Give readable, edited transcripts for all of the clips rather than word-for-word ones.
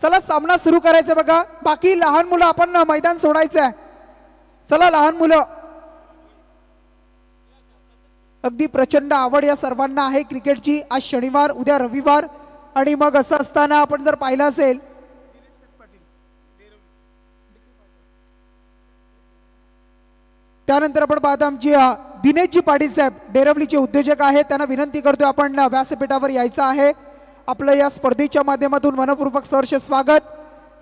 चला सामना सुरू करायचा बघा. बाकी लहान मुलं आपण मैदान सोडायचं आहे. चला लहान मुलं, अगदी प्रचंड आवड या सर्वांना आहे क्रिकेटची. आज शनिवार, उद्या रविवार, आणि मग असं असताना आपण जर पाहिलं असेल त्यानंतर आपण पाहता आमची दिनेशजी पाटील साहेब डेरवलीचे उद्योजक आहेत. त्यांना विनंती करतोय आपण व्यासपीठावर यायचं आहे. आपलं या स्पर्धेच्या माध्यमातून मनपूर्वक सहर्ष स्वागत.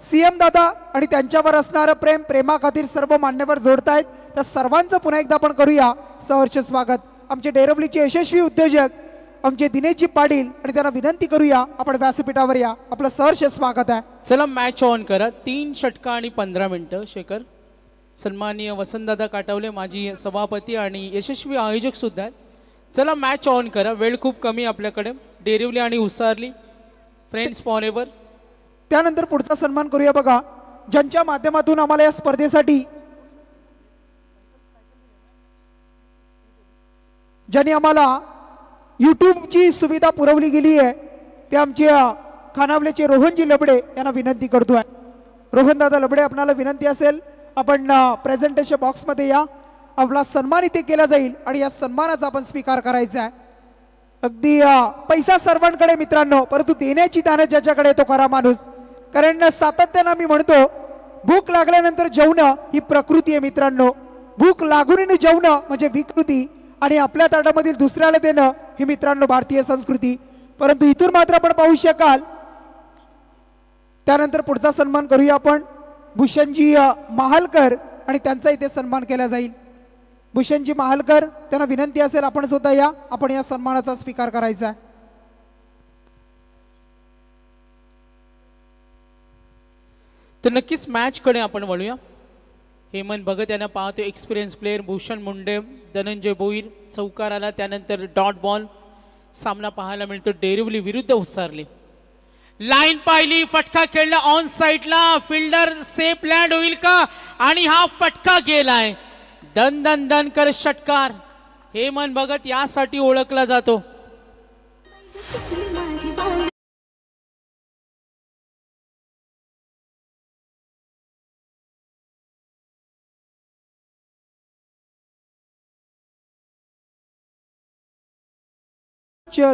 सीएम दादा आणि त्यांच्यावर असणारं प्रेम, प्रेमाखातीर सर्व मान्यवर जोडतायत. त्या सर्वांचं पुन्हा एकदा आपण करूया सहर्ष स्वागत. आमचे डेरवलीचे यशस्वी उद्योजक आमचे दिनेशजी पाटील, आणि त्यांना विनंती करूया आपण व्यासपीठावर या. आपलं सहर्ष स्वागत आहे. चला मॅच ऑन करा. 3 षटका आणि 15 मिनिटं. शेखर, सन्माननीय वसंतदादा काटवले माजी सभापती आणि यशस्वी आयोजक सुद्धा आहेत. चला मॅच ऑन करा. वेळ खूप कमी आपल्याकडे. डेरिवली आणि उसारली फ्रेंड्स फॉरएव्हर. त्यानंतर पुढचा सन्मान करूया बघा, ज्यांच्या माध्यमातून आम्हाला या स्पर्धेसाठी ज्यांनी आम्हाला यूट्यूबची सुविधा पुरवली गेली आहे ते आमचे खानावलेचे रोहनजी लबडे यांना विनंती करतोय. रोहन दादा लबडे, आपणाला विनंती असेल आपण प्रेझेंटेशन बॉक्समध्ये या. आपला सन्मान इथे केला जाईल आणि या सन्मानाचा आपण स्वीकार करायचा आहे. अगदी पैसा सर्वांकडे मित्रांनो, परंतु देण्याची दान ज्याच्याकडे तो खरा माणूस. कारण सातत्यानं मी म्हणतो, भूक लागल्यानंतर जेवणं ही प्रकृती आहे मित्रांनो. भूक लागून जेवणं म्हणजे विकृती, आणि आपल्या ताटामधील दुसऱ्याला देणं ही मित्रांनो भारतीय संस्कृती. परंतु इथून मात्र आपण पाहू शकाल. त्यानंतर पुढचा सन्मान करूया आपण भूषणजी महालकर, आणि त्यांचा इथे सन्मान केला जाईल. भूषणजी महालकर, त्यांना विनंती असेल आपण सुद्धा या. आपण या सन्मानाचा स्वीकार करायचा आहे. तर नक्कीच मॅच कडे आपण वळूया. हेमंत भगत यांना पाहतो, एक्सपिरियन्स प्लेयर भूषण मुंडे, धनंजय भोईर चौकाराला. त्यानंतर डॉट बॉल सामना पाहायला मिळतो डेरिवली विरुद्ध उसारली. लाईन पाहिली, फटका खेळला ऑन साइडला. फिल्डर सेफ लँड होईल का? आणि हा फटका गेलाय. दन दन दन कर षटकार. हेमंत भगत यासाठी ओळखला जातो.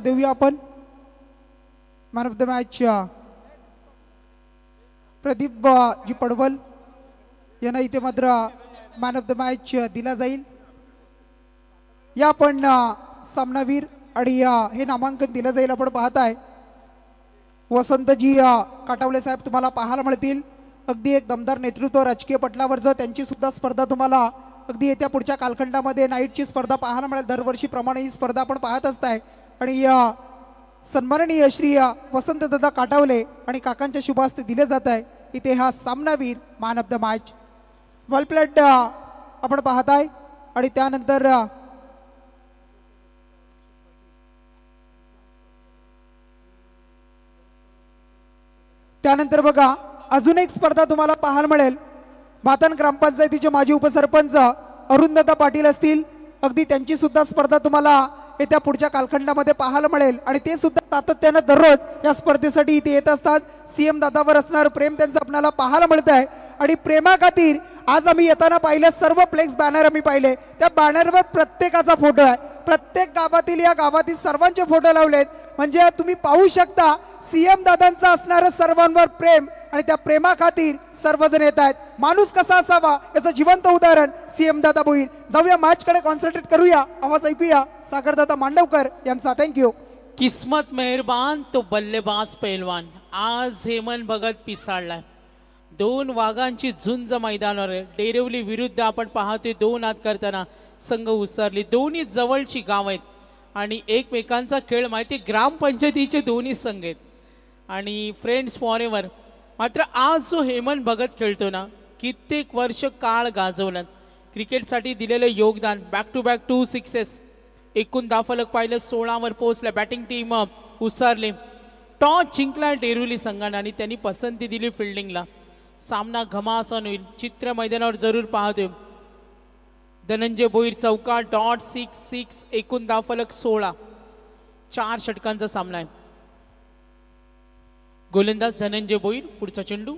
देऊया आपण man of the match Pradeep ji Padwal यांना इथे मात्र मॅन ऑफ द मॅच दिला जाईल. या पण सामनावीर आणि हे नामांकन दिलं जाईल. आपण पाहताय वसंतजी काटावले साहेब तुम्हाला पाहायला मिळतील. अगदी एक दमदार नेतृत्व राजकीय पटलावरचं. त्यांची सुद्धा स्पर्धा तुम्हाला अगदी येत्या पुढच्या कालखंडामध्ये नाईटची स्पर्धा पाहायला मिळेल. दरवर्षीप्रमाणे ही स्पर्धा आपण पाहत असताय. आणि सन्माननीय श्री वसंतदादा काटावले आणि काकांच्या शुभ हस्ते दिले जात आहे इथे हा सामनावीर man of the match. Well played आपण पाहताय. आणि त्यानंतर त्यानंतर बघा अजून एक स्पर्धा तुम्हाला पाहायला मिळेल. भातन ग्रामपंचायतीचे माजी उपसरपंच अरुणदादा पाटील असतील. अगदी त्यांची सुद्धा स्पर्धा तुम्हाला येत्या पुढच्या कालखंडामध्ये पाहायला मिळेल. आणि ते सुद्धा सातत्यानं दररोज या स्पर्धेसाठी इथे येत असतात. सीएम दादावर असणारं प्रेम त्यांचं आपल्याला पाहायला मिळत आहे. आणि प्रेमाखातीर आज आम्ही येताना पाहिलं सर्व फ्लेक्स बॅनर आम्ही पाहिले. त्या बॅनरवर प्रत्येकाचा फोटो आहे. प्रत्येक गावातील या गावातील सर्वांचे फोटो लावलेत. म्हणजे तुम्ही पाहू शकता सीएम दादांचं असणारं सर्वांवर प्रेम, आणि त्या प्रेमाखातीर सर्वजण येत आहेत. माणूस कसा असावा याचं जिवंत उदाहरण सीएम दादा भोईर. जाऊया मॅच कडे कॉन्सन्ट्रेट करूया. आवाज ऐकूया सागरदादा मांडवकर यांचा. थँक्यू. किस्मत मेहरबान तो बल्लेबाज पैलवान. आज हेमंत भगत पिसाळलाय. 2 वाघांची झुंज मैदानावर आहे. डेरिवली विरुद्ध आपण पाहतोय 2 हात करताना संघ उसारली. दोन्ही जवळची गाव आहेत आणि एकमेकांचा खेळ माहिती. ग्रामपंचायतीचे दोन्ही संघ आहेत आणि फ्रेंड्स फॉरएव्हर. मात्र आज जो हेमंत भगत खेळतो ना, कित्येक वर्ष काळ गाजवलं. क्रिकेटसाठी दिलेलं योगदान, बॅक टू बॅक 2 सिक्सेस. एकूण दाफलक पाहिलं 16वर पोहोचल्या. Batting team उसारले. टॉस जिंकला डेरिवली संघाने आणि त्यांनी पसंती दिली फिल्डिंगला. सामना घमासान होईल. चित्र मैदानावर जरूर पाहतोय. धनंजय भोईर चौका. डॉट 6-6. एकूण दाफलक 16. 4 षटकांचा सामना आहे. गोलंदाज धनंजय भोईर. पुढचा चेंडू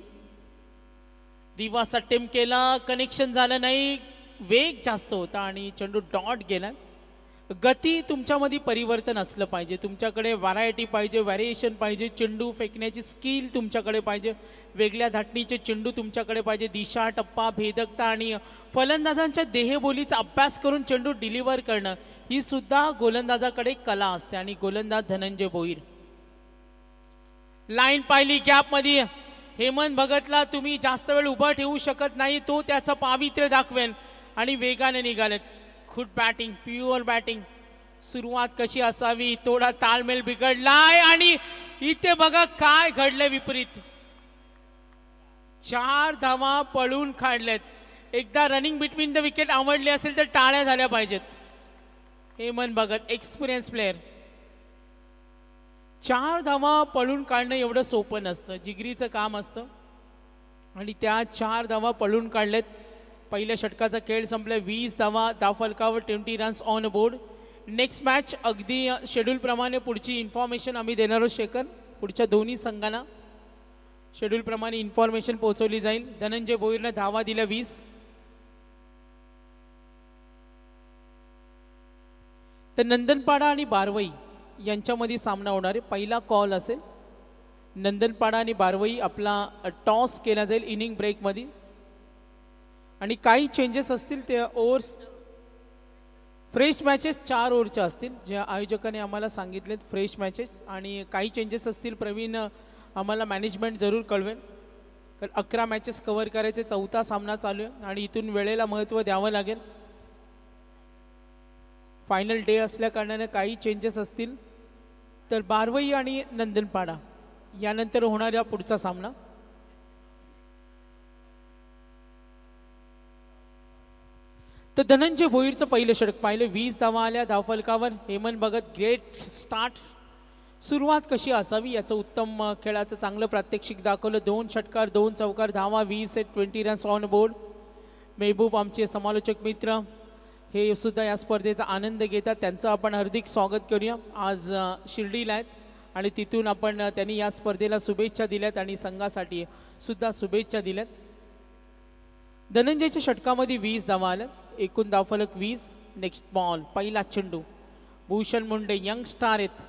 रिवास अटेम्प्ट केला, कनेक्शन झालं नाही, वेग जास्त होता आणि चेंडू डॉट गेला. गती तुमच्यामध्ये परिवर्तन असलं पाहिजे, तुमच्याकडे व्हरायटी पाहिजे, व्हॅरिएशन पाहिजे, चेंडू फेकण्याची स्किल तुमच्याकडे पाहिजे, वेगळ्या धाटणीचे चेंडू तुमच्याकडे पाहिजे, दिशा टप्पा भेदकता आणि फलंदाजांच्या देहबोलीचा अभ्यास करून चेंडू डिलिव्हर करणं ही सुद्धा गोलंदाजाकडे कला असते. आणि गोलंदाज धनंजय भोईर. लाईन पाहिली गॅपमध्ये, हेमंत भगतला तुम्ही जास्त वेळ उभं ठेवू शकत नाही, तो त्याचं पावित्र्य दाखवेल आणि वेगाने निघालेत. खूप बॅटिंग, प्युअर बॅटिंग. सुरुवात कशी असावी, थोडा ताळमेळ बिघडलाय आणि इथे बघा काय घडलं विपरीत. 4 धावा पळून काढलेत. एकदा रनिंग बिटवीन द विकेट आवडली असेल तर टाळ्या झाल्या पाहिजेत. Hemant Bhagat experience player. 4 धावा पळून काढणं एवढं सोपं नसतं, जिगरीचं काम असतं आणि त्या 4 धावा पळून काढलेत. पहिल्या षटकाचा खेळ संपला. 20 धावा धावफलकावर, 20 runs on board. Next match अगदी शेड्यूलप्रमाणे पुढची इन्फॉर्मेशन आम्ही देणार आहोत. शेखर, पुढच्या दोन्ही संघांना शेड्यूलप्रमाणे इन्फॉर्मेशन पोहोचवली जाईल. धनंजय भोईरनं धावा दिल्या 20. तर नंदनपाडा आणि बारवई यांच्यामध्ये सामना होणार आहे. पहिला कॉल असेल. नंदनपाडा आणि बारवई आपला टॉस केला जाईल इनिंग ब्रेकमध्ये आणि काही चेंजेस असतील ते ओव्हर्स. फ्रेश मॅचेस 4 ओव्हरच्या असतील, जे आयोजकांनी आम्हाला सांगितलेत फ्रेश मॅचेस. आणि काही चेंजेस असतील प्रवीण आम्हाला मॅनेजमेंट जरूर कळवेल, कारण 11 मॅचेस कव्हर करायचे. 4था सामना चालू आहे आणि इथून वेळेला महत्त्व द्यावं लागेल. फायनल डे असल्या कारणाने काही चेंजेस असतील. तर बारवई आणि नंदनपाडा यानंतर होणारा पुढचा सामना. तर धनंजय भोईरचं पहिलं षटक पाहिलं. 20 धावा आल्या धावफलकावर. Hemant Bhagat great start. सुरुवात कशी असावी याचं उत्तम खेळाचं चांगलं प्रात्यक्षिक दाखवलं. 2 षटकार 2 चौकार, धावा 20 आहेत, 20 रन्स ऑन बोर्ड. मेहबूब आमचे समालोचक मित्र हे सुद्धा या स्पर्धेचा आनंद घेतात, त्यांचं आपण हार्दिक स्वागत करूया. आज शिर्डीला आहेत आणि तिथून आपण त्यांनी या स्पर्धेला शुभेच्छा दिल्यात आणि संघासाठी सुद्धा शुभेच्छा दिल्यात. धनंजयच्या षटकामध्ये 20 धावा आल्या, एकूण धावफलक 20. नेक्स्ट बॉल, पहिला चेंडू. भूषण मुंडे यंग स्टार आहेत.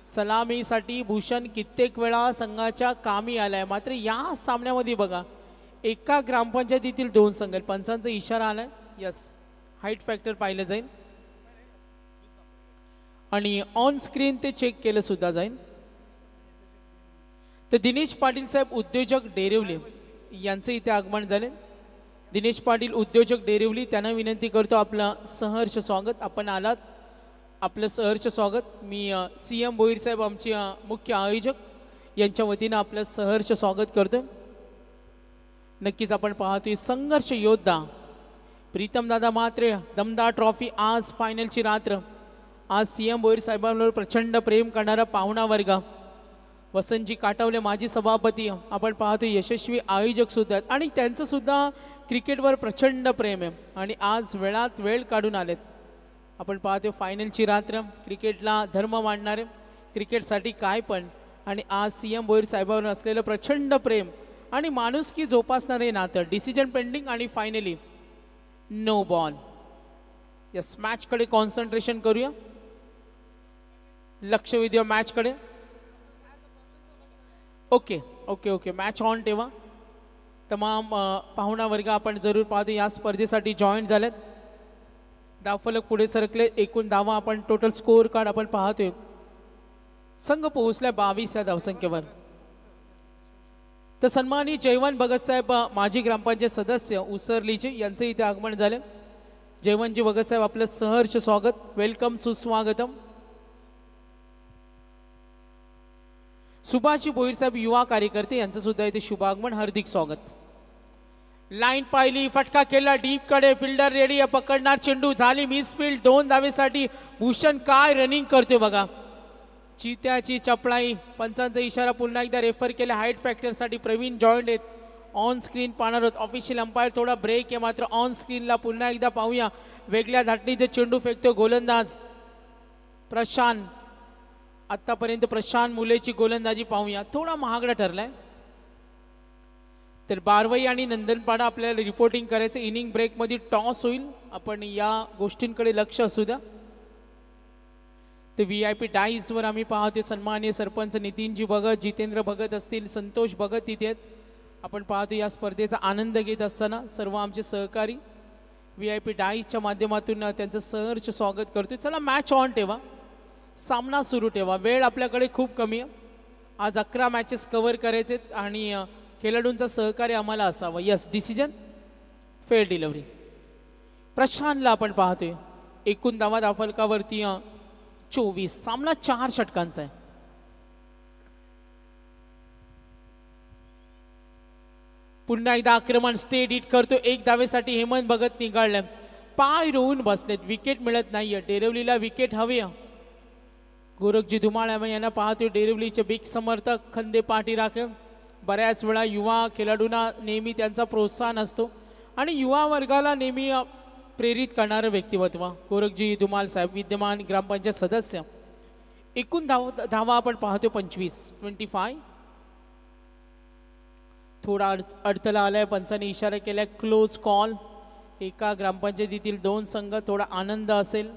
सलामीसाठी भूषण कित्येक वेळा संघाच्या कामी आलाय. मात्र या सामन्यामध्ये बघा एका ग्रामपंचायतीतील 2 संघ, पंचांचा इशारा आलाय. यस, हाईट फॅक्टर पाहिलं जाईल आणि ऑन स्क्रीन ते चेक केलं सुद्धा जाईल. तर दिनेश पाटील साहेब उद्योजक डेरिवली यांचे इथे आगमन झाले. दिनेश पाटील उद्योजक डेरिवली, त्यांना विनंती करतो आपलं सहर्ष स्वागत. आपण आलात, आपलं सहर्ष स्वागत. मी CM भोईर साहेब आमचे मुख्य आयोजक यांच्या वतीनं आपलं सहर्ष स्वागत करतो. नक्कीच आपण पाहतोय संघर्ष योद्धा प्रीतम दादा म्हात्रे, दमदार ट्रॉफी. आज फायनलची रात्र. आज CM भोईर साहेबांवर प्रचंड प्रेम करणारा पाहुणा वर्ग. वसंतजी काटावले माजी सभापती आपण पाहतोय, यशस्वी आयोजक सुद्धा आहेत आणि त्यांचं सुद्धा क्रिकेटवर प्रचंड प्रेम आहे आणि आज वेळात वेळ काढून आलेत. आपण पाहतोय फायनलची रात्र, क्रिकेटला धर्म मांडणारे, क्रिकेटसाठी काय पण. आणि आज CM भोईर साहेबांवर असलेलं प्रचंड प्रेम आणि माणुसकी जोपासणारे नातं. डिसिजन पेंडिंग आणि फायनली नो बॉल. यस, मॅचकडे कॉन्सन्ट्रेशन करूया, लक्ष वेधूया मॅचकडे. Okay okay okay, match on ठेवा. तमाम पाहुणा वर्ग आपण जरूर पाहतो या स्पर्धेसाठी जॉईन झालेत. धावफलक पुढे सरकले. एकूण धावा आपण टोटल स्कोअर कार्ड आपण पाहतोय. संघ पोहोचला 22 या धावसंख्येवर. तर सन्माननीय जयवंत भगत साहेब माजी ग्रामपंचायत सदस्य उसरलीचे यांचे इथे आगमन झाले. जयवंतजी भगत साहेब आपलं सहर्ष स्वागत, वेलकम, सुस्वागतम. सुभाषजी भोईर साहेब युवा कार्यकर्ते यांचं सुद्धा इथे शुभागमन, हार्दिक स्वागत. लाईन पाहिली, फटका केला डीप कडे, फिल्डर रेडी, पकडणार चेंडू, झाली मिसफील्ड. 2 धावेसाठी भूषण काय रनिंग करतोय बघा. चित्याची चपळाई, पंचांचा इशारा पुन्हा एकदा रेफर केला. हाईट फॅक्टरसाठी प्रवीण जॉईंट आहेत. ऑन स्क्रीन पाहणार आहोत. ऑफिशियल अंपायर थोडा ब्रेक आहे, मात्र ऑन स्क्रीनला पुन्हा एकदा पाहूया. वेगळ्या धाटणीचे चेंडू फेकतो गोलंदाज प्रशांत. आतापर्यंत प्रशांत मुलेची गोलंदाजी पाहूया, थोडा महागडा ठरलाय. तर बारवई आणि नंदनपाडा आपल्याला रिपोर्टिंग करायचं. इनिंग ब्रेकमध्ये टॉस होईल, आपण या गोष्टींकडे लक्ष असू द्या. तर VIP डाईजवर आम्ही पाहतोय सन्माननीय सरपंच नितीनजी भगत, जितेंद्र भगत असतील, संतोष भगत तिथे आहेत. आपण पाहतो या स्पर्धेचा आनंद घेत असताना सर्व आमचे सहकारी VIP डाईजच्या माध्यमातून त्यांचं सहर्ष स्वागत करतोय. चला मॅच ऑन ठेवा, सामना सुरू ठेवा. वेळ आपल्याकडे खूप कमी आहे. आज 11 मॅचेस कव्हर करायचे आणि खेळाडूंचा सहकार्य आम्हाला असावं. Yes, decision fair delivery. प्रशांतला आपण पाहतोय. एकूण धावा दाफलकावरती 24. सामना 4 षटकांचा आहे. पुन्हा एकदा आक्रमण स्टेट हिट करतो. एक धावेसाठी हेमंत भगत निघाले, पाय रोवून बसलेत, विकेट मिळत नाहीये. डेरिवलीला विकेट हवी. गोरखजी धुमाळ यांना पाहतोय. डेरिवलीचे बिग समर्थक खंदे पाटील. बऱ्याच वेळा युवा खेळाडूंना नेहमी त्यांचा प्रोत्साहन असतो आणि युवा वर्गाला नेहमी प्रेरित करणारं व्यक्तिमत्व गोरखजी धुमाळ साहेब, विद्यमान ग्रामपंचायत सदस्य. एकूण धावा आपण पाहतो 25. थोडा अडथळा आलाय, पंचाने इशारा केलाय क्लोज कॉल. एका ग्रामपंचायतीतील 2 संघ, थोडा आनंद असेल,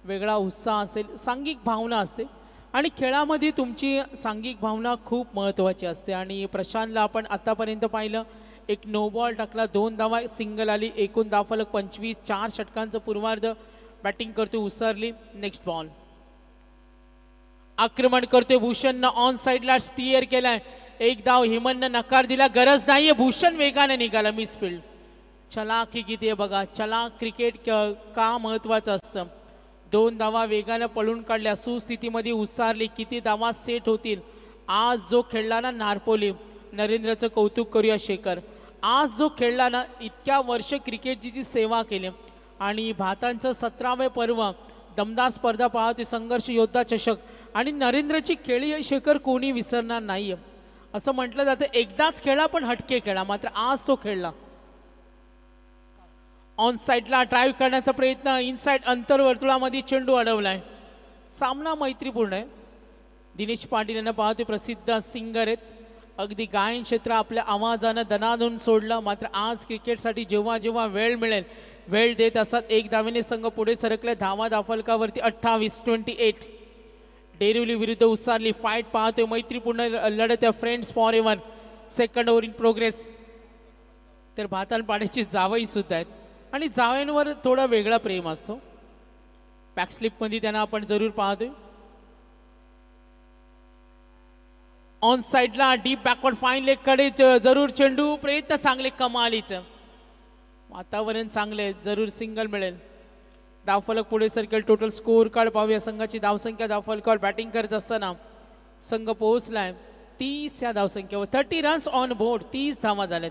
वेगळा उत्साह असेल, सांघिक भावना असते आणि खेळामध्ये तुमची सांघिक भावना खूप महत्त्वाची असते. आणि प्रशांतला आपण आतापर्यंत पाहिलं, एक नो बॉल टाकला, 2 धावा, सिंगल आली. एकूण धावफलक 25. 4 षटकांचं पूर्वार्ध. बॅटिंग करतो उसरली. Next ball. आक्रमण करतोय भूषणनं, ऑन साईडला स्टिअर केलाय. एक धाव. हेमंतनं नकार दिला, गरज नाहीये. भूषण वेगाने निघाला, मिसफिल्ड. चलाकी किती आहे बघा. चलाक क्रिकेट का महत्त्वाचं असतं. 2 धावा वेगानं पळून काढल्या, सुस्थितीमध्ये उसारली. किती धावा सेट होतील. आज जो खेळला ना नारपोली, नरेंद्रचं कौतुक करूया शेखर. आज जो खेळला ना, इतक्या वर्ष क्रिकेटची जी सेवा केली आणि भारताचं 17वे पर्व, दमदार स्पर्धा पाहते, संघर्ष योद्धा चषक आणि नरेंद्रची खेळी शेखर कोणी विसरणार नाही. असं म्हटलं जातं एकदाच खेळा पण हटके खेळा, मात्र आज तो खेळला. ऑन साईडला ड्राईव्ह करण्याचा प्रयत्न, इनसाइड अंतर्वर्तुळामध्ये चेंडू अडवलाय. सामना मैत्रीपूर्ण आहे. दिनेश पाटील यांना पाहते, प्रसिद्ध सिंगर आहेत, अगदी गायन क्षेत्र आपल्या आवाजानं दणानून सोडलं. मात्र आज क्रिकेटसाठी जेव्हा जेव्हा वेळ मिळेल वेळ देत असतात. 1 धावेने संघ पुढे सरकले. धावा दाफलकावरती 28. डेरिवली विरुद्ध उसारली फाईट पाहतोय. मैत्रीपूर्ण लढत आहे. Friends for ever. Second over in progress. तर भातालपाड्याची जावई सुद्धा आहेत आणि जावयांवर थोडा वेगळा प्रेम असतो. बॅकस्लिपमध्ये त्यांना आपण जरूर पाहतोय. ऑन साईडला डीप बॅकवर्ड फाईन लेग कडे जरूर चेंडू. प्रयत्न चांगले, कमालीचं वातावरण चांगले, जरूर सिंगल मिळेल. धावफलक पुढे सरकेल. टोटल स्कोर कार्ड पाहूया. संघाची धावसंख्या धावफलकावर बॅटिंग करत असताना संघ पोहोचलाय 30 या धावसंख्येवर. 30 रन्स ऑन बोर्ड. 30 धावा झाल्यात.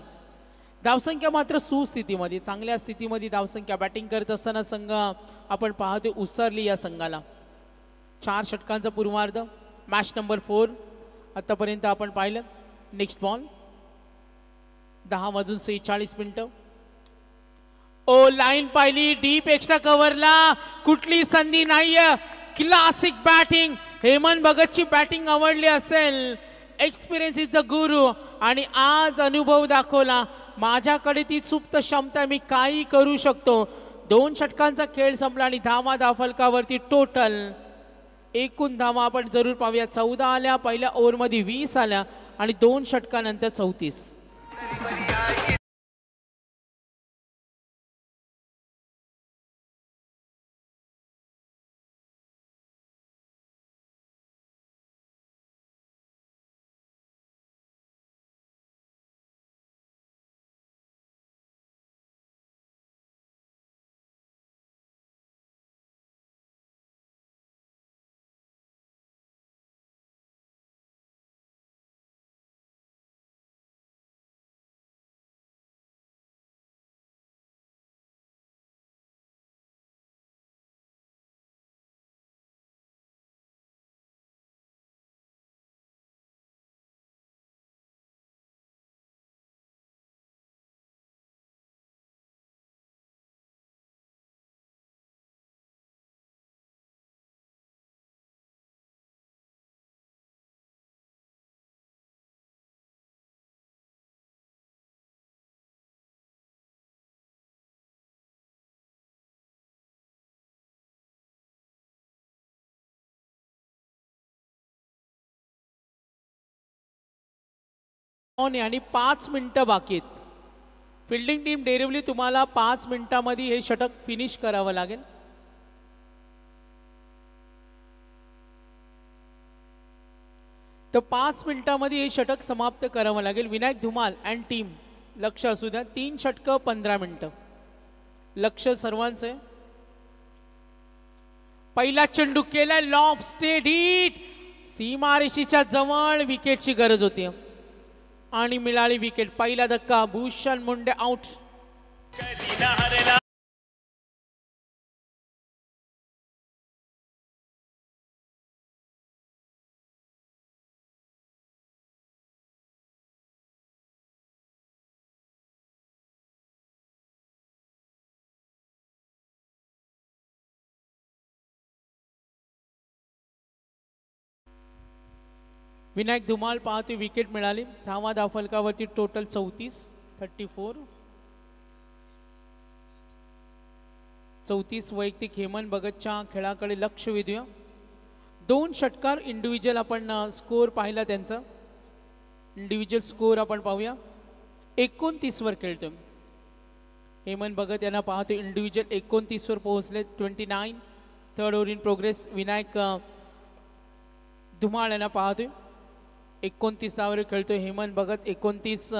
धावसंख्या मात्र सुस्थितीमध्ये, चांगल्या स्थितीमध्ये धावसंख्या. बॅटिंग करत असताना संघ आपण पाहतो उसरली या संघाला. 4 षटकांचा पूर्वार्ध. मॅच नंबर 4 आतापर्यंत आपण पाहिलं. Next ball. 10:46. ओ लाईन पाहिली, डीप एक्स्ट्रा कव्हरला, कुठली संधी नाहीये. Classic batting. हेमंत भगतची बॅटिंग आवडली असेल. एक्सपिरियन्स इज द गुरु आणि आज अनुभव दाखवला. माझ्याकडे ती सुप्त क्षमता, मी काही करू शकतो. 2 षटकांचा खेळ संपला आणि धावा धावफलकावरती टोटल. एकूण धावा आपण जरूर पाहूया. 14 आल्या, पहिल्या ओव्हरमध्ये 20 आल्या आणि 2 षटकानंतर 34. ऑन आहे आणि 5 मिनिटं बाकी आहेत. फिल्डिंग टीम डेरिवली तुम्हाला 5 मिनिटांमध्ये हे षटक फिनिश करावं लागेल. तर 5 मिनिटांमध्ये हे षटक समाप्त करावं लागेल. विनायक धुमाल अँड टीम लक्ष असू द्या. 3 षटकं 15 मिनिटं. लक्ष सर्वांचे. पहिला चेंडू केलाय लॉफ स्टेट हिट. सीमारेषेच्या जवळ विकेटची गरज होती आणि मिळाली विकेट. पहिला धक्का. भूषण मुंडे आउट. विनायक धुमाल पाहतोय विकेट मिळाली. धावा धावफलकावरती टोटल 34 वैयक्तिक. हेमंत भगतच्या खेळाकडे लक्ष वेधूया. 2 षटकार इंडिव्हिज्युअल आपण स्कोअर पाहिला त्यांचा. इंडिव्हिज्युअल स्कोअर आपण पाहूया. 29 वर खेळतोय हेमंत भगत यांना पाहतोय. इंडिव्हिज्युअल 29 वर पोहोचले. 29. Third over in progress. Vinayak Dhumal यांना पाहतोय 29 वर खेळतोय हेमंत भगत. 29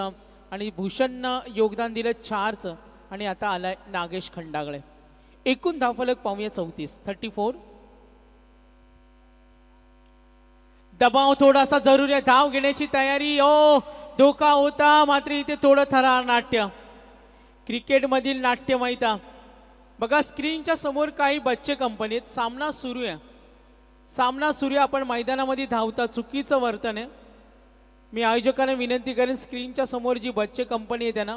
आणि भूषणनं योगदान दिलं 4चं आणि आता आलाय नागेश खंडागळे. एकूण धावफलक पाहूया 34. दबाव थोडासा जरुरी आहे. धाव घेण्याची तयारी. धोका होता मात्र इथे थोडं थरार नाट्य. क्रिकेटमधील नाट्य माहिता. बघा स्क्रीनच्या समोर काही बच्चे कंपनीत सामना सुरू आहे. आपण मैदानामध्ये धावता चुकीचं वर्तन आहे. मी आयोजकांना विनंती करेन स्क्रीनच्या समोर जी बच्चे कंपनी आहे त्यांना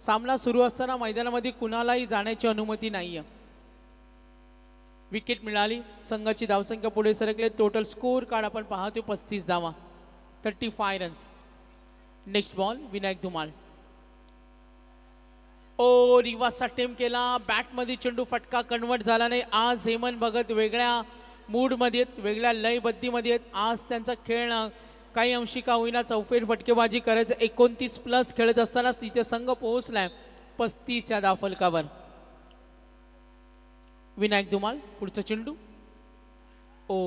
सामना सुरू असताना मैदानामध्ये कुणालाही जाण्याची अनुमती नाही आहे. विकेट मिळाली. संघाची धावसंख्या पुढे सरकले. टोटल स्कोअर कार्ड आपण पाहतोय 35 धावा. 35 runs. Next ball Vinayak Dhumal. Reverse attempt केला. बॅटमध्ये चेंडू फटका कन्वर्ट झाला नाही. आज हेमंत भगत वेगळ्या मूडमध्ये आहेत, वेगळ्या लयबद्धीमध्ये आहेत. आज त्यांचा खेळ काही अंशी का होईना चौफेर फटकेबाजी करायचं. 29+ खेळत असतानाच तिथे संघ पोहोचलाय 35 या धावफलकावर. विनायक धुमाल पुढचा चेंडू.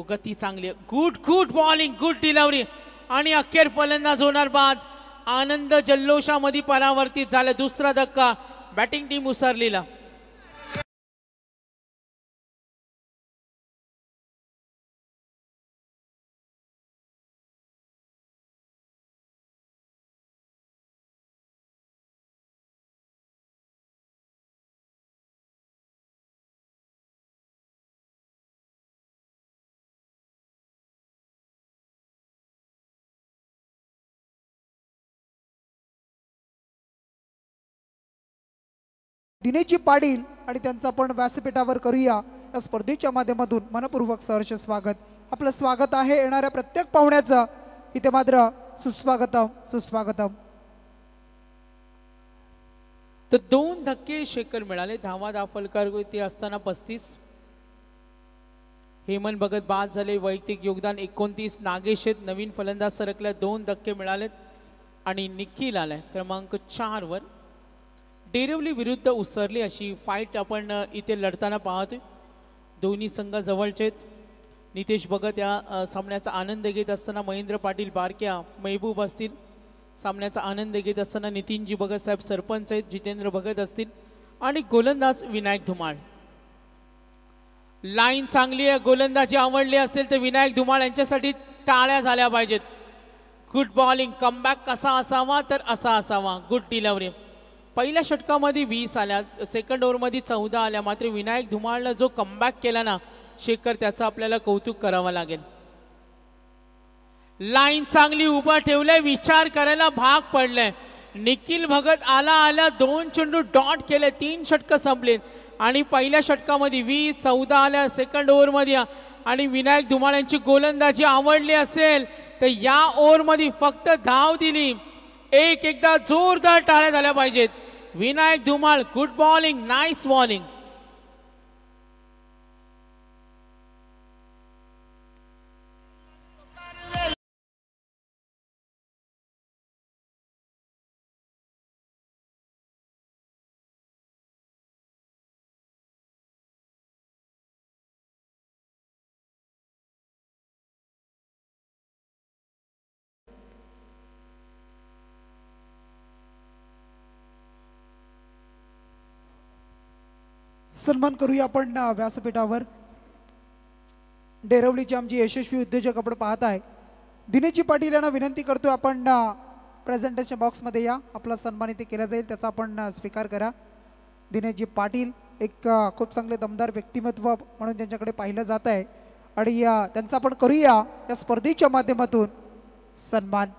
गती चांगली. Good bowling. गुड डिलिव्हरी आणि अखेर फलंदाज होणार बाद. आनंद जल्लोषामध्ये परावर्तित झाला. दुसरा धक्का. बॅटिंग टीम उसरलेला. दिनेशजी पाटील आणि त्यांचं आपण व्यासपीठावर करूया. या स्पर्धेच्या माध्यमातून मनपूर्वक सहर्ष स्वागत. आपलं स्वागत आहे. येणाऱ्या प्रत्येक पाहुण्याचं इथे मात्र सुस्वागतम. तर 2 धक्के शेकर मिळाले. धावा धावफलकावरती असताना 35. हेमंत भगत बाद झाले. वैयक्तिक योगदान 29. नागेश आहेत नवीन फलंदाज सरकल्या. 2 धक्के मिळालेत आणि निखिल आलाय क्रमांक 4 वर. डेरिवली विरुद्ध उसरली अशी फाईट आपण इथे लढताना पाहतोय. दोन्ही संघ जवळचे आहेत. नितेश भगत या सामन्याचा आनंद घेत असताना महेंद्र पाटील बारक्या महबूब असतील. सामन्याचा आनंद घेत असताना नितीनजी भगत साहेब सरपंच आहेत. जितेंद्र भगत असतील आणि गोलंदाज विनायक धुमाळ. लाईन चांगली आहे. गोलंदाजी आवडली असेल तर विनायक धुमाळ यांच्यासाठी टाळ्या झाल्या पाहिजेत. Good bowling. कमबॅक कसा असावा तर असा असावा. Good delivery. पहिल्या षटकामध्ये 20 आल्या. सेकंड ओव्हरमध्ये 14 आल्या. मात्र विनायक धुमाळनं जो कमबॅक केला ना शेखर त्याचं आपल्याला कौतुक करावं लागेल. लाईन चांगली उभं ठेवलंय. विचार करायला भाग पडलंय. निखिल भगत आला 2 चेंडू डॉट केले. 3 षटकं संपलेत आणि पहिल्या षटकामध्ये 20, 14 आल्या सेकंड ओव्हरमध्ये. आणि विनायक धुमाळ यांची गोलंदाजी आवडली असेल तर या ओव्हरमध्ये फक्त धाव दिली. एकदा जोरदार टाळ्या झाल्या पाहिजेत. Vinayak Dhumal good bowling. Nice bowling. सन्मान करूया आपण व्यासपीठावर डेरवलीचे आमचे यशस्वी उद्योजक आपण पाहत आहे दिनेशजी पाटील यांना विनंती करतोय आपण प्रेझेंटेशन बॉक्समध्ये या आपला सन्मान इथे केला जाईल त्याचा आपण स्वीकार करा दिनेशजी पाटील एक खूप चांगले दमदार व्यक्तिमत्व म्हणून त्यांच्याकडे पाहिलं जात आहे आणि त्यांचा आपण करूया या स्पर्धेच्या माध्यमातून सन्मान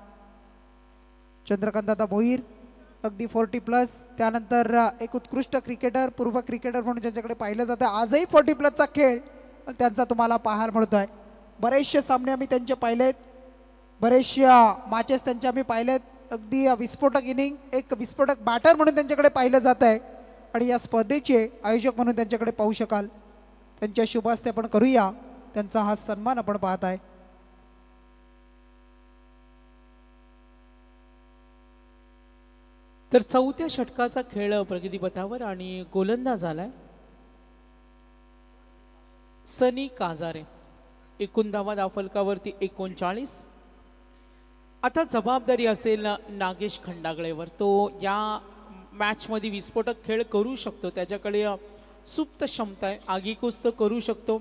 चंद्रकांतदादा भोईर अगदी 40+ त्यानंतर एक उत्कृष्ट क्रिकेटर पूर्व क्रिकेटर म्हणून ज्यांच्याकडे पाहिलं जातं आजही 40+चा खेळ त्यांचा तुम्हाला पाहायला मिळतोय बरेचसे सामने आम्ही त्यांचे पाहिलेत बरेचशे मॅचेस त्यांचे आम्ही पाहिलेत अगदी विस्फोटक इनिंग एक विस्फोटक बॅटर म्हणून त्यांच्याकडे पाहिलं जात आहे आणि या स्पर्धेचे आयोजक म्हणून त्यांच्याकडे पाहू शकाल त्यांच्या शुभ हस्ते आपण करूया त्यांचा हा सन्मान आपण पाहत आहे तर चौथ्या षटकाचा खेळ प्रगतीपथावर आणि गोलंदाज झालाय सनी काजारे 19 धावा फलकावरती 39 आता जबाबदारी असेल नागेश खंडागळेवर तो या मॅच मध्ये विस्फोटक खेळ करू शकतो त्याच्याकडे सुप्त क्षमता आहे आगीकूच तो करू शकतो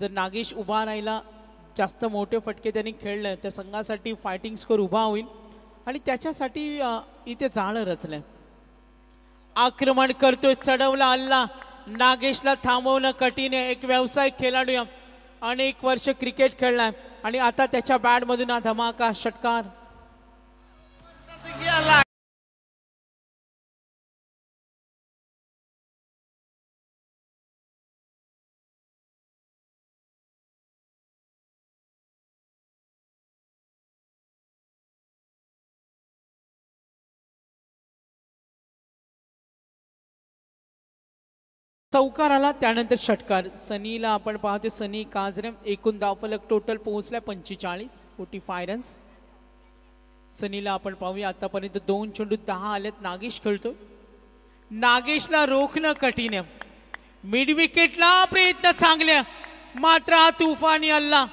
जर नागेश उभा राहिला जास्त मोठे फटके त्यांनी खेळले तर संघासाठी फायटिंग स्कोर उभा होईल आणि त्याच्यासाठी इथे जाळं रचलंय आक्रमण करतोय चढवला हल्ला नागेशला थांबवणं कठीण आहे एक व्यावसायिक खेळाडू अनेक वर्ष क्रिकेट खेळलाय आणि आता त्याच्या बॅटमधून हा धमाका षटकार चौकार आला त्यानंतर षटकार सनीला आपण पाहतो सनी काजरे 19 धावफलक टोटल पोहोचलाय 45 रन्स सनीला आपण पाहूया आतापर्यंत 2 चेंडू 10 आलेत नागेश खेळतो नागेशला रोखणं कठीण आहे मिड विकेटला प्रयत्न चांगले मात्र हा तुफानी हल्ला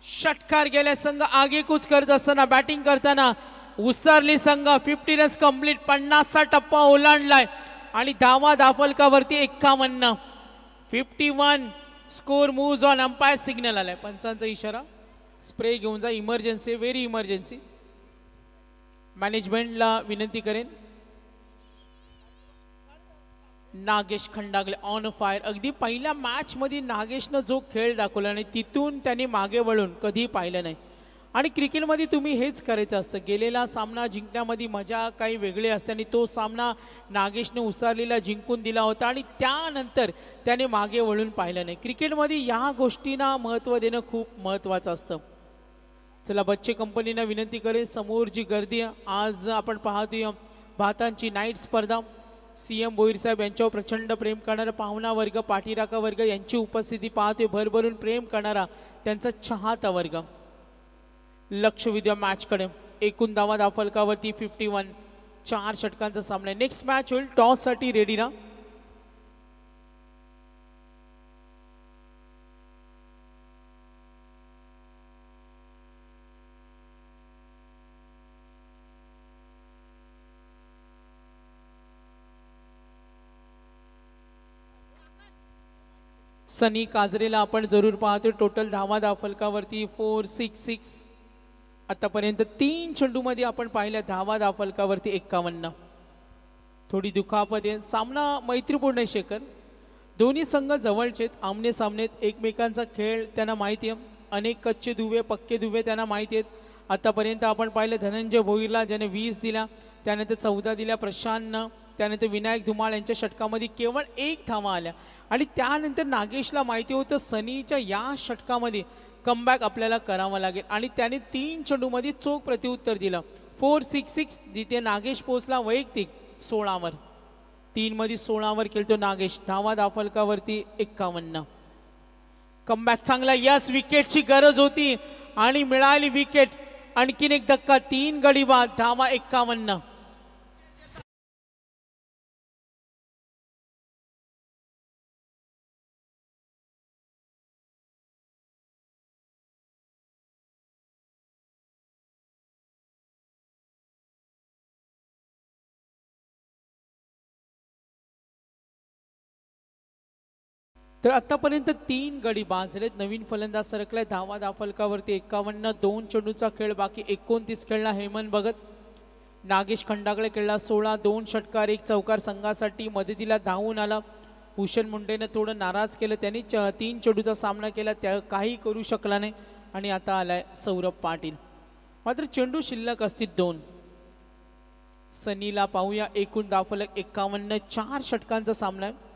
षटकार गेल्या संघ आगेकूच करत असताना बॅटिंग करताना उसरली संघ 50 रन्स कंप्लीट 50चा टप्पा ओलांडलाय आणि धावा धाफलकावरती 51 51 score moves on umpire signal आलाय पंचांचा इशारा स्प्रे घेऊन जा इमर्जन्सी व्हेरी इमर्जन्सी मॅनेजमेंटला विनंती करेन नागेश खंडागळे ऑन फायर अगदी पहिल्या मॅच मध्ये नागेशनं जो खेळ दाखवला आणि तिथून त्याने मागे वळून कधी पाहिलं नाही आणि क्रिकेटमध्ये तुम्ही हेच करायचं असतं गेलेला सामना जिंकण्यामध्ये मजा काही वेगळी असते आणि तो सामना नागेशने उसरलीला जिंकून दिला होता आणि त्यानंतर त्याने मागे वळून पाहिलं नाही क्रिकेटमध्ये या गोष्टींना महत्त्व देणं खूप महत्त्वाचं असतं चला बच्चे कंपनीनं विनंती करेल समोर जी गर्दी आज आपण पाहतोय भातांची नाईट स्पर्धा CM भोईर साहेब यांच्यावर प्रचंड प्रेम करणारा पाहुणा वर्ग पाठीराखा वर्ग यांची उपस्थिती पाहतोय भरभरून प्रेम करणारा त्यांचा चाहता वर्ग लक्ष विद्या मॅच कडे 19 धावा धाफलकावरती 51 4 षटकांचा सामना नेक्स्ट मॅच होईल टॉस साठी रेडी ना सनी काजरेला आपण जरूर पाहतो टोटल धावा धाफलकावरती 466 आतापर्यंत 3 चेंडूमध्ये आपण पाहिल्या धावा धाफलकावरती 51 थोडी दुखापत आहे सामना मैत्रीपूर्ण शेखर दोन्ही संघ जवळचे आमने सामनेत एकमेकांचा खेळ त्यांना माहिती आहे अनेक कच्चे दुवे पक्के दुवे त्यांना माहिती आहेत आतापर्यंत आपण पाहिलं धनंजय भोईरला ज्याने 20 दिला त्यानंतर 14 दिल्या प्रशांतनं त्यानंतर विनायक धुमाळ यांच्या षटकामध्ये केवळ 1 धावा आल्या आणि त्यानंतर नागेशला माहिती होतं सनीच्या या षटकामध्ये कमबॅक आपल्याला करावा लागेल आणि त्याने 3 चेंडूमध्ये चोख प्रत्युत्तर दिलं 466 जिथे नागेश पोहोचला वैयक्तिक 16 3 मध्ये 16 खेळतो नागेश धावा धाफलकावरती 51 कमबॅक चांगला यस विकेटची गरज होती आणि मिळाली विकेट आणखीन एक धक्का 3 गडी बाद धावा 51 तर आतापर्यंत 3 गडी बाद झालेत. नवीन फलंदाज सरकलाय धावा दाफलकावरती 51. 2 चेंडूचा खेळ बाकी 29 खेळला हेमंत भगत. नागेश खंडागळे खेळला 16. 2 षटकार 1 चौकार संघासाठी. मदतीला धावून आला भूषण मुंडेनं, थोडं नाराज केलं त्यांनी. 3 चेंडूचा सामना केला, त्या काही करू शकला नाही. आणि आता आलाय सौरभ पाटील. मात्र चेंडू शिल्लक असतील 2. सनीला पाहूया. एकूण दाफलक 51. 4 षटकांचा सामना आहे.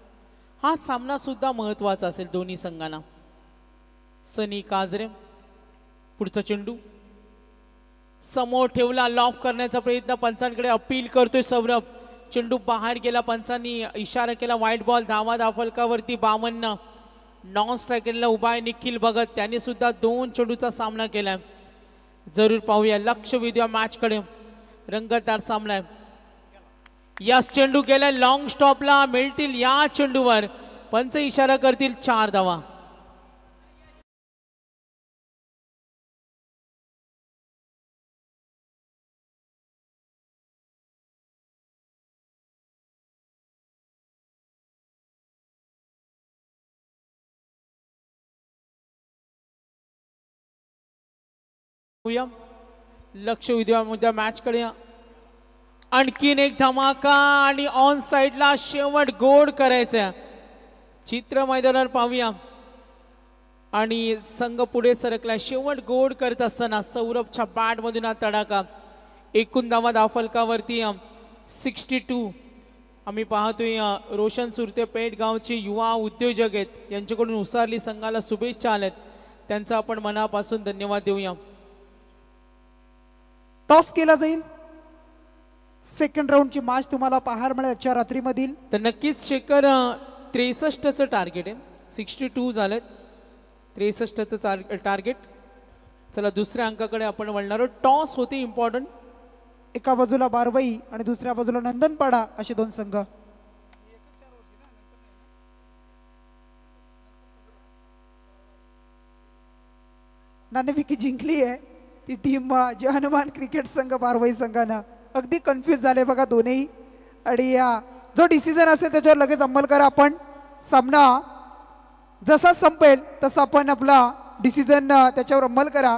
हा सामना सुद्धा महत्वाचा असेल दोन्ही संघांना. सनी काजरे पुढचा चेंडू समोर ठेवला, लॉफ करण्याचा प्रयत्न, पंचांकडे अपील करतोय सौरभ. चेंडू बाहेर गेला, पंचांनी इशारा केला वाईट बॉल. धावा दाफलकावरती 52. नॉन स्ट्रायकरला उभा आहे निखिल भगत, त्याने सुद्धा 2 चेंडूचा सामना केलाय. जरूर पाहूया, लक्ष वेधूया मॅचकडे. रंगतदार सामना आहे. यास चेंडू गेलाय लॉंग स्टॉपला, मिळतील या चेंडूवर. पंच इशारा करतील 4 धावा. लक्ष उद्या मॅचकडे. आणखीन एक धमाका आणि ऑन साइडला शेवट गोड करायचं. चित्र मैदानावर पाहूया. आणि संघ पुढे सरकला. शेवट गोड करत असताना सौरभच्या बॅट मधून हा तडाखा. एकूण धावा दाफलकावरती 62. आम्ही पाहतोय रोशन सुरते पेठ गावचे युवा उद्योजक आहेत, यांच्याकडून उसारली संघाला शुभेच्छा आल्यात, त्यांचा आपण मनापासून धन्यवाद देऊया. टॉस केला जाईल. सेकंड राऊंडची मॅच तुम्हाला पाहायला मिळेल आजच्या रात्रीमधील. तर नक्कीच शेखर 63चं टार्गेट आहे. 62 झालेत. 63चं टार्गेट. चला दुसऱ्या अंकाकडे आपण वळणार आहोत. टॉस होते इम्पॉर्टंट. एका बाजूला बारवई आणि दुसऱ्या बाजूला नंदनपाडा असे 2 संघ. नाणेफेकी जिंकली आहे ती टीम जे हनुमान क्रिकेट संघ बारवई संघानं. अगदी कन्फ्यूज झाले बघा दोन्ही. आणि जो डिसिजन असेल त्याच्यावर लगेच अंमल करा. आपण सामना जसा संपेल तसा आपण आपला डिसिजन त्याच्यावर अंमल करा.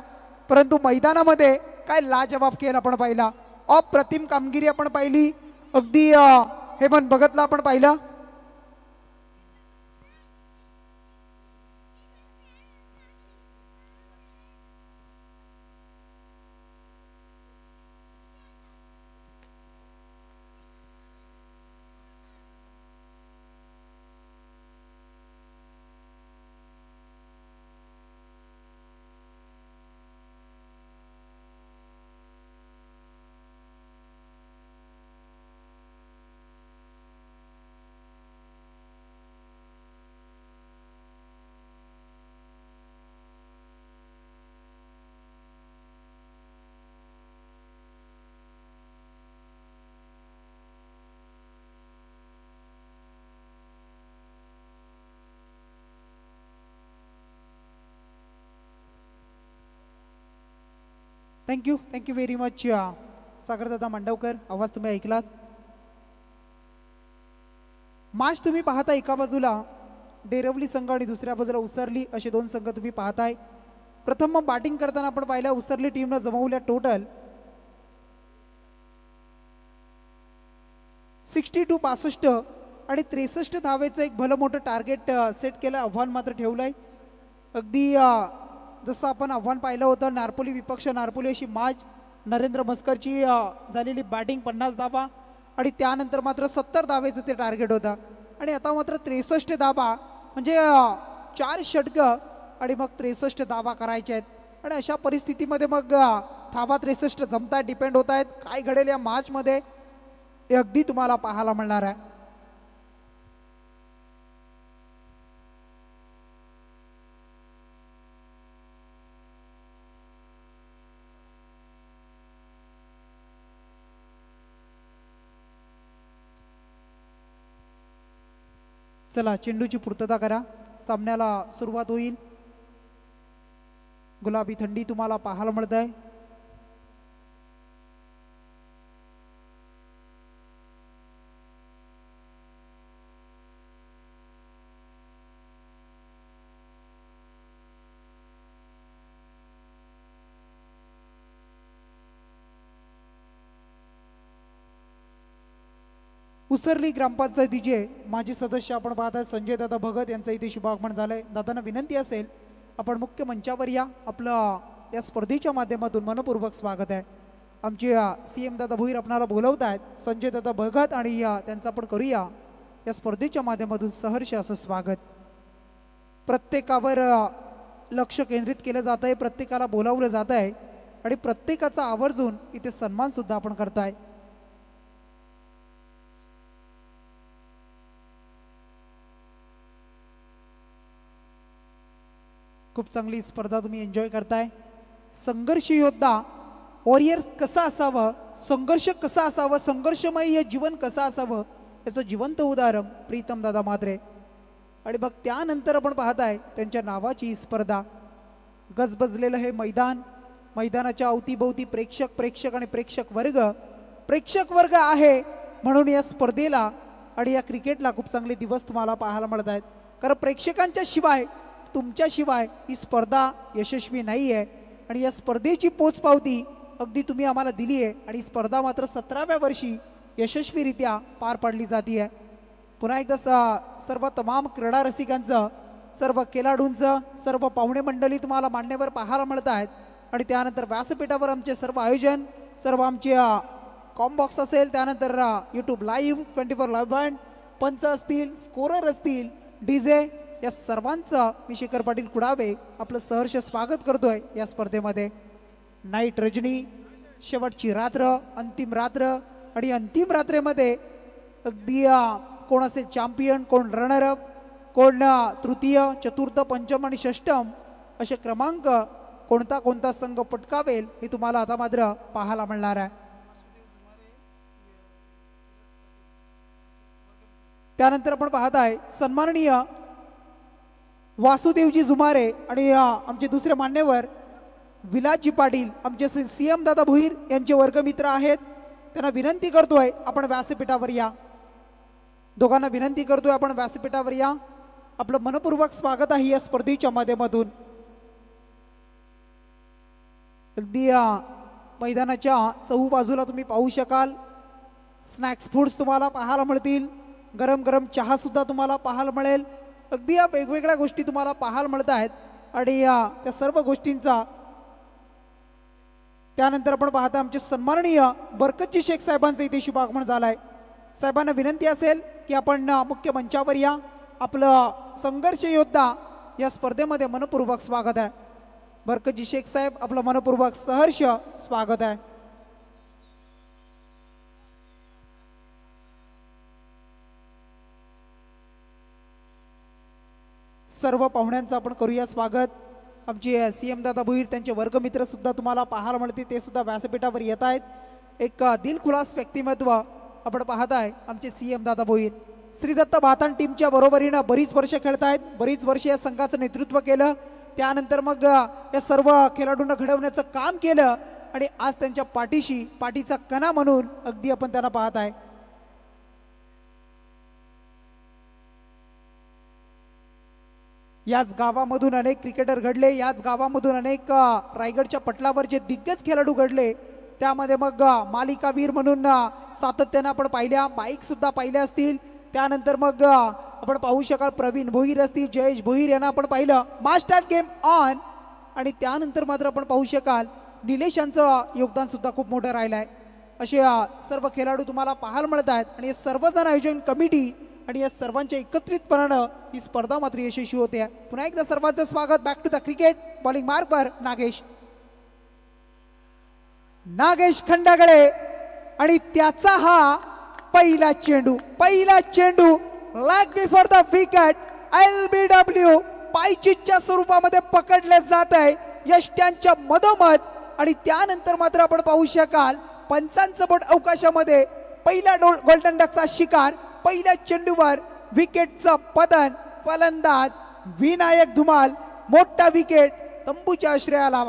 परंतु मैदानामध्ये काय लाजवाब खेळ आपण पाहिला. अप्रतिम कामगिरी आपण पाहिली. अगदी हेमंत भगतला आपण पाहिलं. थँक्यू व्हेरी मच सागरदादा मांडवकर. आवाज तुम्ही ऐकलात. मॅच तुम्ही पाहता. एका बाजूला डेरवली संघ आणि दुसऱ्या बाजूला उसरली असे 2 संघ तुम्ही पाहताय. प्रथम बॅटिंग करताना आपण पाहिलं उसरली टीमनं जमवल्या टोटल 62 आणि 63 धावेचं एक भलं मोठं टार्गेट सेट केलं. आव्हान मात्र ठेवलंय. अगदी जसं आपण आव्हान पाहिलं होतं. नारपोली विपक्ष नारपोली अशी मॅच. नरेंद्र मस्करची झालेली बॅटिंग 50 धावा आणि त्यानंतर मात्र 70 धावेचं ते टार्गेट होतं. आणि आता मात्र 63 धावा म्हणजे 4 षटकं आणि मग 63 धावा करायच्या आहेत. आणि अशा परिस्थितीमध्ये मग धावा 63 जमतायत, डिपेंड होत आहेत. काय घडेल या मॅचमध्ये हे अगदी तुम्हाला पाहायला मिळणार आहे. चला चेंडूची पूर्तता करा. सामन्याला सुरुवात होईल. गुलाबी थंडी तुम्हाला पाहायला मिळत आहे. कुसर्ली ग्रामपंचायतीचे माजी सदस्य आपण पाहत आहे संजय दादा भगत यांचं इथे शुभागमन झालंय. दादांना विनंती असेल आपण मुख्य मंचावर या. आपलं या स्पर्धेच्या माध्यमातून मनपूर्वक स्वागत आहे. आमचे CM दादा भोईर आपणाला बोलवत आहेत. संजय दादा भगत आणि त्यांचं आपण करूया या स्पर्धेच्या माध्यमातून सहर्ष असं स्वागत. प्रत्येकावर लक्ष केंद्रित केलं जात आहे, प्रत्येकाला बोलावलं जात आहे आणि प्रत्येकाचा आवर्जून इथे सन्मान सुद्धा आपण करताय. खूप चांगली स्पर्धा तुम्ही एन्जॉय करताय. संघर्ष योद्धा वॉरियर कसा असावं, संघर्ष कसा असावं, संघर्षमय जीवन कसं असावं याचं जिवंत उदाहरण प्रीतम दादा म्हात्रे. आणि मग त्यानंतर आपण पाहताय त्यांच्या नावाची ही स्पर्धा. गजबजलेलं हे मैदान, मैदानाच्या अवतीभोवती प्रेक्षक आणि प्रेक्षक वर्ग आहे म्हणून या स्पर्धेला आणि या क्रिकेटला खूप चांगले दिवस तुम्हाला पाहायला मिळत आहेत. कारण प्रेक्षकांच्या शिवाय, तुमच्याशिवाय ही स्पर्धा यशस्वी नाही आहे. आणि या स्पर्धेची पोचपावती अगदी तुम्ही आम्हाला दिली आहे आणि स्पर्धा मात्र 17व्या वर्षी यशस्वीरित्या पार पाडली जाते आहे. पुन्हा एकदा सर्व तमाम क्रीडा रसिकांचं, सर्व खेळाडूंचं, सर्व पाहुणे मंडळी तुम्हाला मान्यवर पाहायला मिळत आहेत. आणि त्यानंतर व्यासपीठावर आमचे सर्व आयोजन, सर्व आमचे कॉमबॉक्स असेल, त्यानंतर YouTube लाईव्ह 24 लाईव्ह बँड, पंच असतील, स्कोरर असतील, DJ या सर्वांचं मी शेखर पाटील कुडावे आपलं सहर्ष स्वागत करतोय या स्पर्धेमध्ये. नाईट रजनी, शेवटची रात्र, अंतिम रात्र आणि अंतिम रात्रेमध्ये अगदी कोण असेल चॅम्पियन, कोण रनरअप, कोण तृतीय, चतुर्थ, पंचम आणि षष्टम असे क्रमांक कोणता संघ पटकावेल हे तुम्हाला आता मात्र पाहायला मिळणार आहे. त्यानंतर आपण पाहत आहे सन्माननीय वासुदेवजी जुमारे आणि आमचे दुसरे मान्यवर विलासजी पाटील आमचे CM दादा भोईर यांचे वर्गमित्र आहेत. त्यांना विनंती करतोय आपण व्यासपीठावर या. दोघांना विनंती करतोय आपण व्यासपीठावर या. आपलं मनपूर्वक स्वागत आहे या स्पर्धेच्या माध्यमातून. अगदी मैदानाच्या चहूबाजूला तुम्ही पाहू शकाल स्नॅक्स फूड्स तुम्हाला पाहायला मिळतील. गरम गरम चहा सुद्धा तुम्हाला पाहायला मिळेल. अगदी या वेगवेगळ्या गोष्टी तुम्हाला पाहायला मिळत आहेत. आणि त्या सर्व गोष्टींचा त्यानंतर आपण पाहता आमचे सन्माननीय बरकतजी शेख साहेबांचं इथे शुभागमन झालंय. साहेबांना विनंती असेल की आपण मुख्य मंचावर या. आपलं संघर्ष योद्धा या स्पर्धेमध्ये मनपूर्वक स्वागत आहे. बरकतजी शेख साहेब आपलं मनपूर्वक सहर्ष स्वागत आहे. सर्व पाहुण्यांचं आपण करूया स्वागत. आमचे CM दादा भोईर त्यांचे वर्गमित्र सुद्धा तुम्हाला पाहायला मिळते, ते सुद्धा व्यासपीठावर येत आहेत. एक दिलखुलास व्यक्तिमत्व आपण पाहत आहे आमचे CM दादा भोईर. श्रीदत्त भातान टीमच्या बरोबरीनं बरीच वर्ष खेळत आहेत, बरीच वर्ष या संघाचं नेतृत्व केलं. त्यानंतर मग या सर्व खेळाडूंना घडवण्याचं काम केलं आणि आज त्यांच्या पाठीचा कणा म्हणून अगदी आपण त्यांना पाहत आहे. याच गावामधून अनेक क्रिकेटर घडले, याच गावामधून अनेक रायगडच्या पटलावर जे दिग्गज खेळाडू घडले त्यामध्ये मग मालिकावीर म्हणून सातत्याने आपण पाहिल्या, बाईक सुद्धा पाहिल्या असतील. त्यानंतर मग आपण पाहू शकाल प्रवीण भोईर असतील, जयेश भोईर यांना आपण पाहिलं मास्टर गेम ऑन. आणि त्यानंतर मात्र आपण पाहू शकाल निलेश यांचं योगदान सुद्धा खूप मोठं राहिलं आहे. असे सर्व खेळाडू तुम्हाला पाहायला मिळत आहेत. आणि सर्वजण आयोजन कमिटी आणि या सर्वांच्या एकत्रितपणानं ही स्पर्धा मात्र यशस्वी होते. पुन्हा एकदा सर्वांचं स्वागत. Back to the cricket. Bowling मार्कवर नागेश खंडागळे आणि त्याचा हा पहिला चेंडू leg before the wicket. LBW पायचीच्या स्वरूपामध्ये पकडले जात आहे यष्ट्यांच्या मधोमध. आणि त्यानंतर मात्र आपण पाहू शकाल पंचांचं बोट अवकाशामध्ये पहिला गोल्डन डकचा शिकार. पहिल्या चेंडूवर विकेटचं पतन. फलंदाज विनायक धुमाल. मोठा विकेट तंबूच्या आश्रयाला.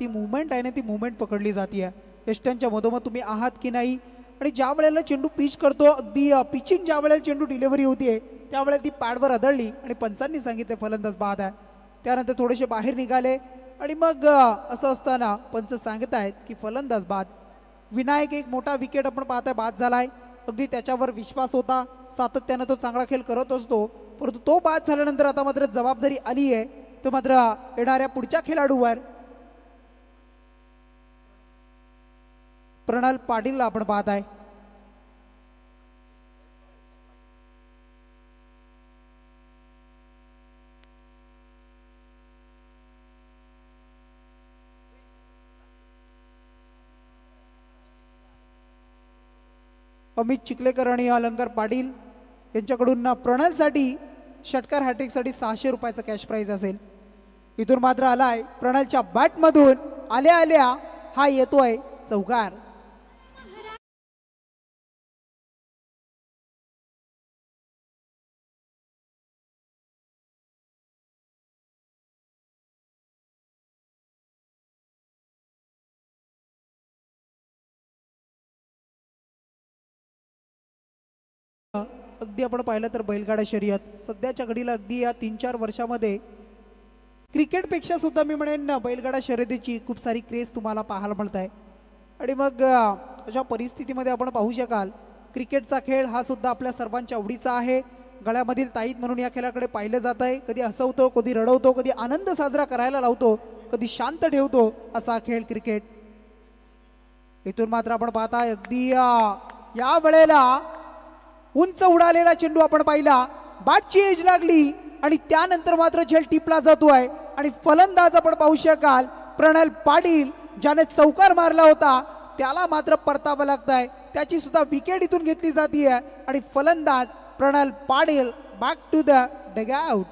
ती मुवमेंट आहे ना, ती मुवमेंट पकडली जाते यष्ट्यांच्या मधोमध तुम्ही आहात की नाही. आणि ज्या वेळेला चेंडू पिच करतो, अगदी पिचिंग ज्या वेळेला चेंडू डिलिव्हरी होतीये त्यावेळेला ती पॅडवर आदळली आणि पंचांनी सांगितले फलंदाज बाद आहे. त्यानंतर थोडेसे बाहेर निघाले आणि मग असं असताना पंच सांगत आहेत की फलंदाज बाद. विनायक एक मोठा विकेट आपण पाहताय बाद झालाय. अगदी त्याच्यावर विश्वास होता, सातत्यानं तो चांगला खेळ करत असतो, परंतु तो बाद झाल्यानंतर आता मात्र जबाबदारी आली आहे तो मात्र येणाऱ्या पुढच्या खेळाडूवर प्रणाल पाटीलला आपण पाहत आहे. अमित चिखलेकर आणि अलंकार पाटील यांच्याकडून प्रणालसाठी षटकार हॅट्रिकसाठी 600 रुपयाचा कॅश प्राइज असेल. इथून मात्र आलाय प्रणालच्या बॅटमधून आल्या आल्या हा येतोय चौकार. अगदी आपण पाहिलं तर बैलगाडा शर्यत सध्याच्या घडीला अगदी या 3-4 वर्षामध्ये क्रिकेटपेक्षा सुद्धा मी म्हणेन बैलगाडा शर्यतीची खूप सारी क्रेज तुम्हाला पाहायला मिळत आहे. आणि मग अशा परिस्थितीमध्ये आपण पाहू शकाल क्रिकेटचा खेळ हा सुद्धा आपल्या सर्वांच्या आवडीचा आहे. गळ्यामधील ताईत म्हणून या खेळाकडे पाहिलं जात आहे. कधी हसवतो, कधी रडवतो, कधी आनंद साजरा करायला लावतो, कधी शांत ठेवतो असा खेळ क्रिकेट. इथून मात्र आपण पाहताय अगदी या वेळेला उंच उडालेला चेंडू आपण पाहिला, बॅटची एज लागली आणि त्यानंतर मात्र झेल टिपला जातोय आणि फलंदाज आपण पाहू शकाल प्रणाल पाटील ज्याने चौकार मारला होता त्याला मात्र परतावं लागतंय. त्याची सुद्धा विकेट इथून घेतली जाते आणि फलंदाज Pranal Patil back to the dugout.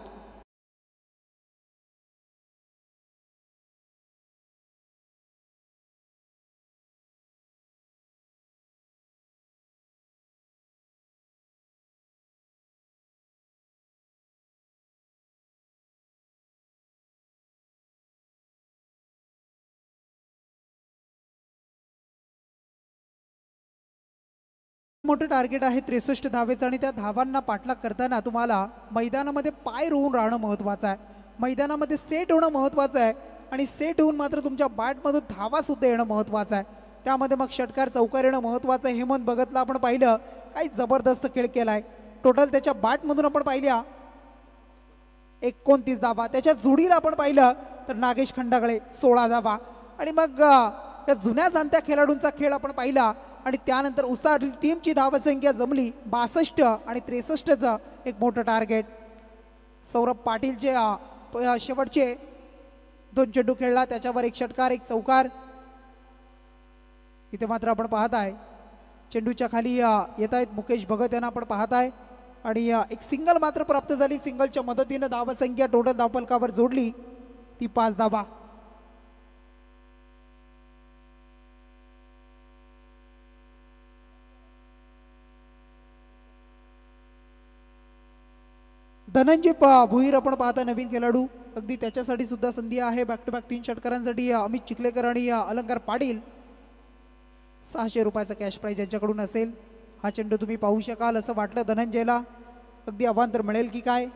मोठं टार्गेट आहे 63 धावेचं आणि त्या धावांना पाठलाग करताना तुम्हाला मैदानामध्ये पाय रोवून राहणं महत्वाचं आहे. मैदानामध्ये सेट होणं महत्वाचं आहे आणि सेट होऊन मात्र तुमच्या बॅटमधून धावा सुद्धा येणं महत्वाचं आहे. त्यामध्ये मग षटकार चौकार येणं महत्वाचं आहे. हेमंत भगतला आपण पाहिलं काही जबरदस्त खेळ केलाय. टोटल त्याच्या बॅटमधून आपण पाहिल्या 29 धावा, त्याच्या जोडीला आपण पाहिलं तर नागेश खंडागळे 16 धावा आणि मग या जुन्या जाणत्या खेळाडूंचा खेळ आपण पाहिला आणि त्यानंतर उसा टीमची धावसंख्या जमली 62 आणि 63चं एक मोठं टार्गेट. सौरभ पाटीलचे शेवटचे 2 चेंडू खेळला, त्याच्यावर एक षटकार एक चौकार. इथे मात्र आपण पाहत आहे चेंडूच्या खाली येत आहेत मुकेश भगत यांना आपण पाहत आहे आणि एक सिंगल मात्र प्राप्त झाली. सिंगलच्या मदतीनं धावसंख्या टोटल धावफलकावर जोडली ती 5 धावा. धनंजय भुईर आपण पाहता नवीन खेळाडू, अगदी त्याच्यासाठी सुद्धा संधी आहे. Back to back 3 षटकारांसाठी Amit Chikhalekar आणि अलंकार पाटील 600 रुपयाचा कॅश प्राइज यांच्याकडून असेल. हा चेंडू तुम्ही पाहू शकाल असं वाटलं धनंजयला, अगदी अवांतर मिळेल की काय.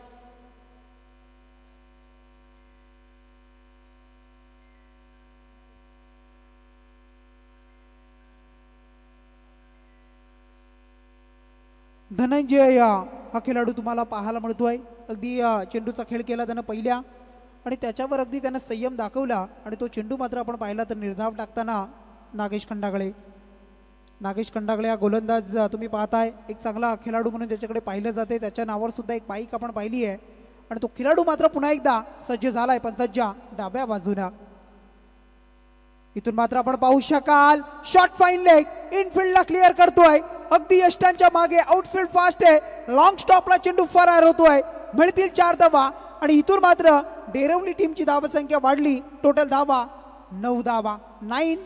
धनंजय हा खेळाडू तुम्हाला पाहायला मिळतोय. अगदी चेंडूचा खेळ केला त्यानं पहिल्या आणि त्याच्यावर अगदी त्यानं संयम दाखवला आणि तो चेंडू मात्र आपण पाहिला तर निर्धाव टाकताना नागेश खंडागळे. नागेश खंडागळे हा गोलंदाज तुम्ही पाहताय एक चांगला खेळाडू म्हणून त्याच्याकडे पाहिलं जाते. त्याच्या नावावर सुद्धा एक बाईक आपण पाहिली आहे आणि तो खेळाडू मात्र पुन्हा एकदा सज्ज झालाय पंचाच्या डाव्या बाजूला. इथून मात्र आपण पाहू शकाल शॉट फाईन लेग इनफिल्डला क्लिअर करतोय. अगदी यष्टांच्या मागे आउटफील्ड फास्ट आहे. लॉंग स्टॉपला चेंडू फरार होतोय. मिळतील 4 धावा आणि इथून मात्र डेरवली टीमची धावसंख्या वाढली. टोटल धावा 9 धावा 9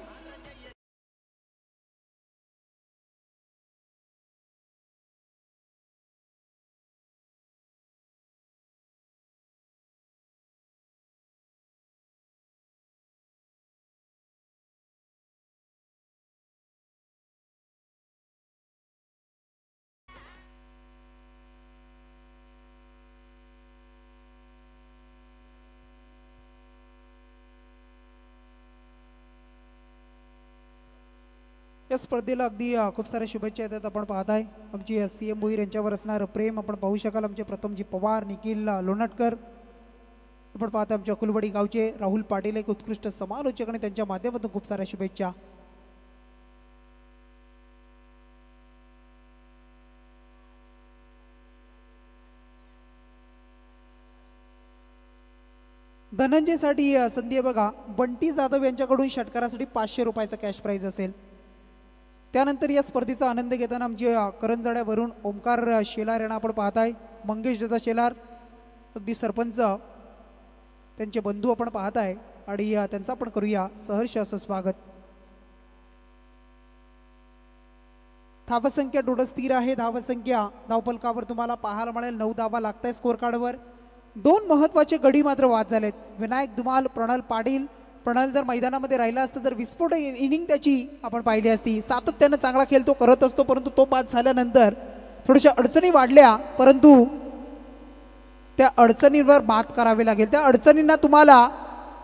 या स्पर्धेला अगदी खूप साऱ्या शुभेच्छा येतात. आपण पाहताय आमची CM भोईर यांच्यावर असणारं प्रेम आपण पाहू शकाल. आमचे प्रथमजी पवार, निखिल लोणटकर, आपण पाहता आमच्या अकुलवाडी गावचे राहुल पाटील एक उत्कृष्ट समालोचक आणि त्यांच्या माध्यमातून खूप साऱ्या शुभेच्छा. धनंजयसाठी संधी आहे बघा. बंटी जाधव यांच्याकडून षटकारासाठी 500 रुपयाचा कॅश प्राईज असेल. त्यानंतर या स्पर्धेचा आनंद घेताना आमचे करंजड्यावरून ओमकार शेलार यांना आपण पाहताय. मंगेश दादा शेलार अगदी सरपंच त्यांचे बंधू आपण पाहताय आणि त्यांचा आपण करूया सहर्ष असं स्वागत. धावसंख्या टोटल स्थिर आहे. धावसंख्या धावपलकावर तुम्हाला पाहायला मिळेल 9 धावा लागताय स्कोर कार्डवर. 2 महत्वाचे गडी मात्र बाद झालेत. विनायक धुमाल, प्रणल पाटील. प्रणल जर मैदानामध्ये राहिला असता तर विस्फोट इनिंग त्याची आपण पाहिली असती. सातत्यानं चांगला खेळ तो करत असतो, परंतु तो बाद झाल्यानंतर थोड्याशा अडचणी वाढल्या, परंतु त्या अडचणींवर मात करावी लागेल. त्या अडचणींना तुम्हाला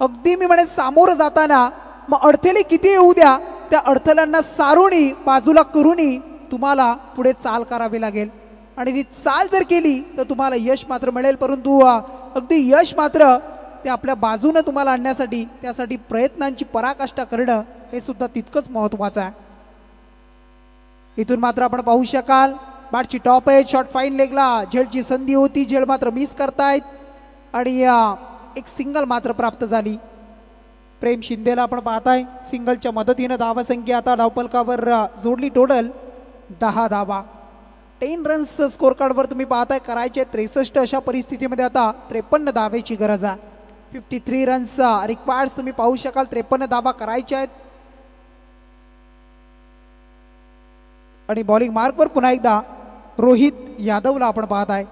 अगदी मी म्हणेन सामोरं जाताना मग अडथळे किती येऊ द्या, त्या अडथळ्यांना सारूनी बाजूला करूनही तुम्हाला पुढे चाल करावी लागेल. आणि ती चाल जर केली तर तुम्हाला यश मात्र मिळेल. परंतु अगदी यश मात्र ते आपल्या बाजूने तुम्हाला आणण्यासाठी त्यासाठी प्रयत्नांची पराकाष्ठा करणं हे सुद्धा तितकंच महत्त्वाचं आहे. इथून मात्र आपण पाहू शकाल बॅटची टॉप आहे. शॉट फाईन लेगला झेलची संधी होती, झेल मात्र मिस करतायत आणि एक सिंगल मात्र प्राप्त झाली. प्रेम शिंदेला आपण पाहताय सिंगलच्या मदतीनं धावसंख्या आता धावपलकावर जोडली. टोटल 10 धावा. 10 रन्स स्कोर कार्डवर तुम्ही पाहताय करायचे 63. अशा परिस्थितीमध्ये आता 53 धावेची गरज आहे. 53 रन्स रिक्वायर्ड तुम्ही पाहू शकाल. 53 धावा करायच्या आहेत. आणि बॉलिंग मार्कवर पुन्हा एकदा रोहित यादवला आपण पाहताय.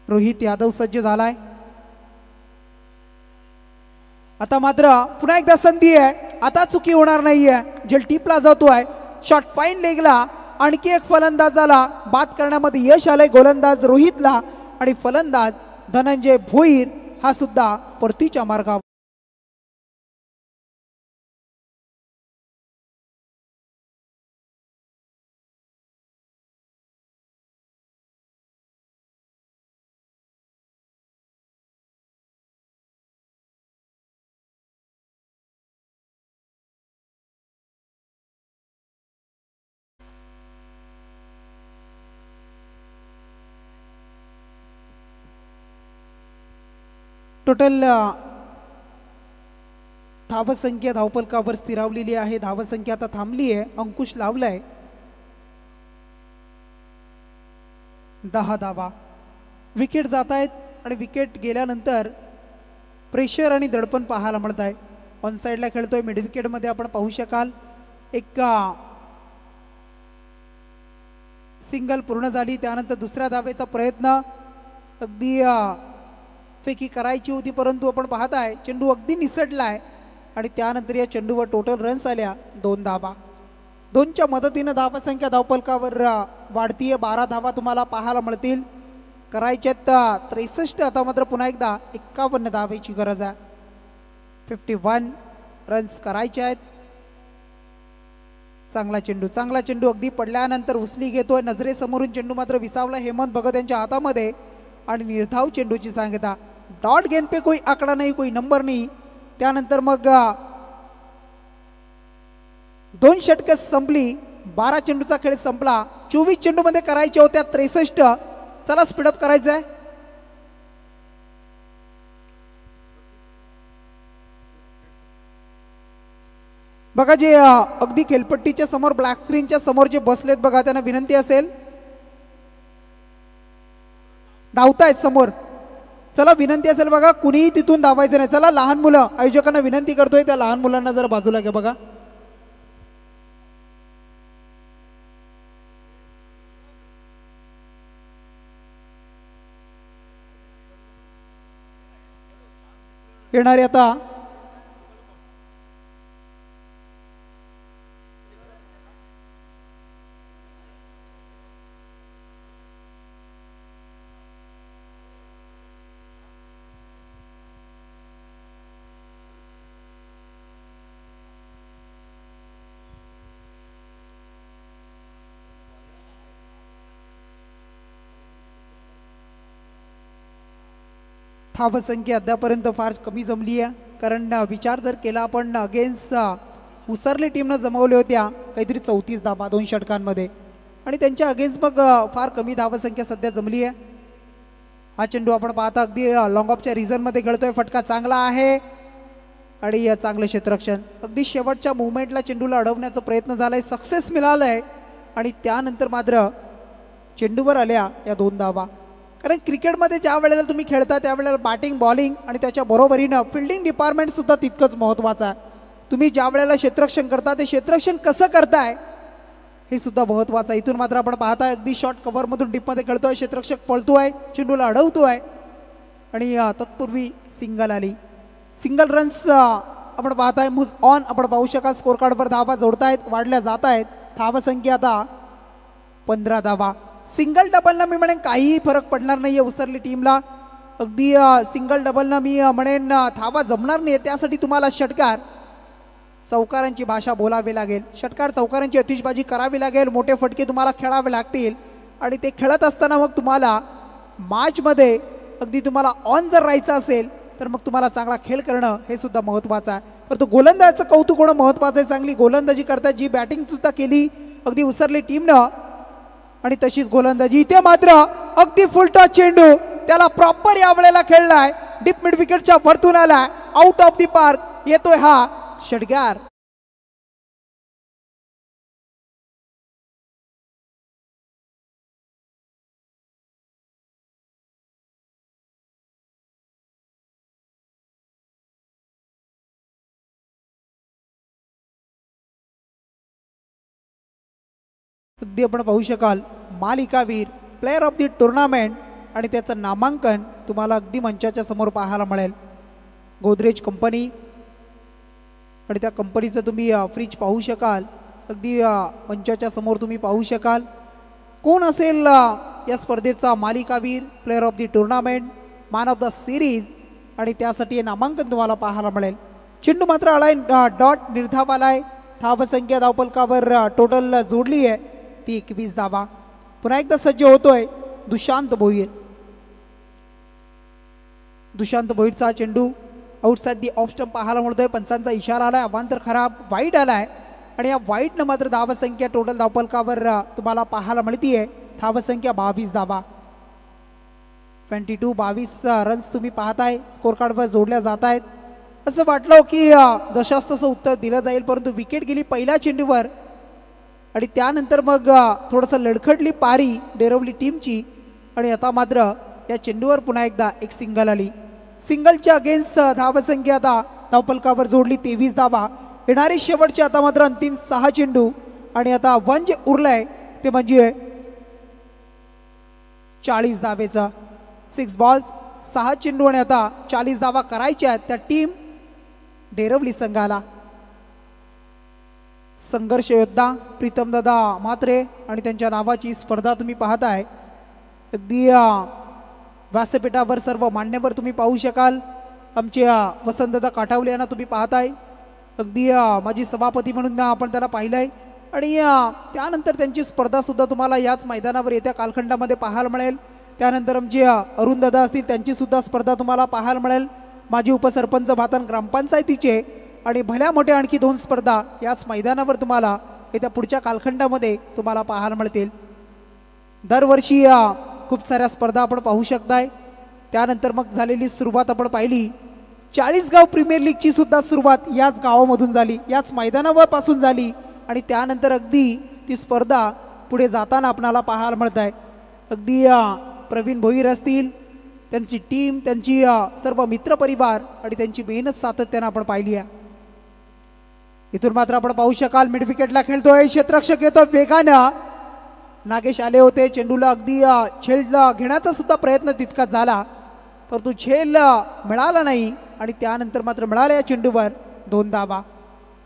रोहित यादव सज्ज झालाय. आता मात्र पुन्हा एकदा संधी आहे. आता चुकी होणार नाहीये. जेल टीपला जातोय. शॉट फाईन लेगला आणखी एक फलंदाजाला बाद करण्यामध्ये यश आलंय गोलंदाज रोहितला. आणि फलंदाज धनंजय भोईर हा सुद्धा परतीच्या मार्गावर. टोटल धावसंख्या धावपलकावर स्थिरावलेली आहे. धावसंख्या आता थांबली आहे. अंकुश लावलाय 10 धावा. विकेट जात आहेत आणि विकेट गेल्यानंतर प्रेशर आणि दडपण पाहायला मिळत आहे. ऑन साईडला खेळतोय. मिड विकेटमध्ये आपण पाहू शकाल एक सिंगल पूर्ण झाली. त्यानंतर दुसऱ्या धावेचा प्रयत्न अगदी फेकी करायची होती, परंतु आपण पाहताय चेंडू अगदी निसटलाय आणि त्यानंतर या चेंडूवर टोटल रन्स आल्या 2 धावा. 2च्या मदतीनं धावसंख्या धावपलकावर वाढतीये. 12 धावा तुम्हाला पाहायला मिळतील. करायच्यात 63. आता मात्र पुन्हा एकदा 51 धावेची गरज आहे. 51 रन्स करायचे आहेत. चांगला चेंडू अगदी पडल्यानंतर उचली घेतोय. नजरेसमोरून चेंडू मात्र विसावला हेमंत भगत यांच्या हातामध्ये आणि निर्धाव चेंडूची सांगता. डॉट गेंद पे कोई आकडा नाही, कोई नंबर नाही. त्यानंतर मग 2 षटकं संपली. 12 चेंडूचा खेळ संपला. 24 चेंडू मध्ये करायचे होत्या 63. चला स्पीडअप करायचं आहे. बघा जे अगदी खेळपट्टीच्या समोर ब्लॅक स्क्रीनच्या समोर जे बसलेत बघा, त्यांना विनंती असेल धावतायत समोर. चला विनंती असेल बघा, कुणीही तिथून धावायचं नाही. चला लहान मुलं, आयोजकांना विनंती करतोय त्या लहान मुलांना जरा बाजूला घ्या. बघा येणारे आता धावसंख्या अद्यापर्यंत फार कमी जमली आहे, कारण विचार जर केला आपण अगेन्स्ट उसरली टीमनं जमवल्या होत्या काहीतरी 34 धावा 2 षटकांमध्ये, आणि त्यांच्या अगेन्स्ट मग फार कमी धावसंख्या सध्या जमली आहे. हा चेंडू आपण पाहता अगदी लॉंग ऑफच्या रिझनमध्ये खेळतोय. फटका चांगला आहे आणि चांगलं क्षेत्ररक्षण. अगदी शेवटच्या मुवमेंटला चेंडूला अडवण्याचा प्रयत्न झालाय, सक्सेस मिळालाय, आणि त्यानंतर मात्र चेंडूवर आल्या या 2 धावा. कारण क्रिकेटमध्ये ज्या वेळेला तुम्ही खेळता त्यावेळेला बॅटिंग बॉलिंग आणि त्याच्या बरोबरीनं फिल्डिंग डिपार्टमेंट सुद्धा तितकंच महत्त्वाचं आहे. तुम्ही ज्या वेळेला क्षेत्ररक्षण करता ते क्षेत्ररक्षण कसं करताय हे सुद्धा महत्त्वाचं आहे. इथून मात्र आपण पाहताय अगदी शॉर्ट कव्हरमधून डीपमध्ये खेळतोय, क्षेत्ररक्षक पळतोय, चेंडूला अडवतोय, आणि तत्पूर्वी सिंगल आली. सिंगल रन्स आपण पाहताय. मूव्स ऑन आपण पाहू शकाल. स्कोर कार्डवर धावा जोडतायत, वाढल्या जात आहेत. धावसंख्या आता 15 धावा. सिंगल डबलनं मी म्हणेन काहीही फरक पडणार नाहीये उसरली टीमला. अगदी सिंगल डबलनं मी म्हणेन धावा जमणार नाही. त्यासाठी तुम्हाला षटकार चौकारांची भाषा बोलावी लागेल, षटकार चौकारांची अतिशबाजी करावी लागेल, मोठे फटके तुम्हाला खेळावे लागतील, आणि ते खेळत असताना मग तुम्हाला मॅचमध्ये अगदी तुम्हाला ऑन जर राहायचं असेल तर मग तुम्हाला चांगला खेळ करणं हे सुद्धा महत्त्वाचं आहे. परंतु गोलंदाजाचं कौतुक होणं महत्त्वाचं आहे. चांगली गोलंदाजी करतात, जी बॅटिंग सुद्धा केली अगदी उसरली टीमनं, आणि तशीच गोलंदाजी. इथे मात्र अगदी फुलटॉस चेंडू त्याला प्रॉपर या वेळेला खेळलाय, डीप मिड विकेटच्या वरतून आलाय, आउट ऑफ दी पार्क येतोय हा षटकार. अगदी आपण पाहू शकाल मालिकावीर प्लेयर ऑफ दी टुर्नामेंट, आणि त्याचं नामांकन तुम्हाला अगदी मंचाच्या समोर पाहायला मिळेल. गोदरेज कंपनी, आणि त्या कंपनीचं तुम्ही फ्रीज पाहू शकाल. अगदी मंचाच्या समोर तुम्ही पाहू शकाल. कोण असेल या स्पर्धेचा मालिकावीर, player of the tournament, man of the series, आणि त्यासाठी हे नामांकन तुम्हाला पाहायला मिळेल. चेंडू मात्र आलाय डॉट निर्धाव आलाय. धावसंख्या धावपलकावर टोटल जोडली आहे ती 21 धावा. पुन्हा एकदा सज्ज होतोय दुशांत भोईर. दुशांत भोईरचा चेंडू आउटसाइड दी ऑफ स्टंप पाहायला मिळतोय. पंचांचा इशारा आलाय, अवांतर खराब, वाईड आलाय, आणि या वाईडनं मात्र धावसंख्या टोटल धावपलकावर तुम्हाला पाहायला मिळतीये. धावसंख्या 22 धावा. 22 रन्स तुम्ही पाहताय स्कोर कार्डवर जोडल्या जात आहेत. असं वाटलं की जशास तसं उत्तर दिलं जाईल, परंतु विकेट गेली पहिल्या चेंडूवर, आणि त्यानंतर मग थोडंसं लडखडली पारी डेरवली टीमची, आणि आता मात्र या चेंडूवर पुन्हा एकदा एक सिंगल आली. सिंगलच्या अगेन्स्ट धावसंख्या आता धावपलकावर जोडली 23 धावा. येणारी शेवटची आता मात्र अंतिम 6 चेंडू, आणि आता वन जे उरलंय ते म्हणजे 40 धावेचा. 6 बॉल्स 6 चेंडू, आणि आता 40 धावा करायच्या आहेत त्या टीम डेरवली संघाला. संघर्ष योद्धा प्रीतमदादा म्हात्रे आणि त्यांच्या नावाची स्पर्धा तुम्ही पाहताय. अगदी व्यासपीठावर सर्व मान्यवर तुम्ही पाहू शकाल. आमचे वसंतदादा काठावले यांना तुम्ही पाहताय. अगदी माजी सभापती म्हणून आपण त्यांना पाहिलंय, आणि त्यानंतर त्यांची स्पर्धा सुद्धा तुम्हाला याच मैदानावर येत्या कालखंडामध्ये पाहायला मिळेल. त्यानंतर आमचे अरुणदादा असतील, त्यांची सुद्धा स्पर्धा तुम्हाला पाहायला मिळेल. माजी उपसरपंच भातन ग्रामपंचायतीचे, आणि भल्या मोठ्या आणखी 2 स्पर्धा याच मैदानावर तुम्हाला येत्या पुढच्या कालखंडामध्ये तुम्हाला पाहायला मिळतील. दरवर्षी खूप साऱ्या स्पर्धा आपण पाहू शकताय. त्यानंतर मग झालेली सुरुवात आपण पाहिली. 40 गाव प्रीमियर लीगची सुद्धा सुरुवात याच गावामधून झाली, याच मैदानावर पासून झाली, आणि त्यानंतर अगदी ती स्पर्धा पुढे जाताना आपणाला पाहायला मिळत आहे. अगदी प्रवीण भोईर असतील, त्यांची टीम, त्यांची सर्व मित्रपरिवार आणि त्यांची मेहनत सातत्यानं आपण पाहिली आहे. इथून मात्र आपण पाहू शकाल मिड विकेटला खेळतोय क्षेत्ररक्षक, येतो वेगानं. नागेश आले होते, चेंडूला अगदी झेलला घेण्याचा सुद्धा प्रयत्न तितकाच झाला, परंतु झेल मिळाला नाही, आणि त्यानंतर मात्र मिळाल्या या चेंडूवर 2 धावा.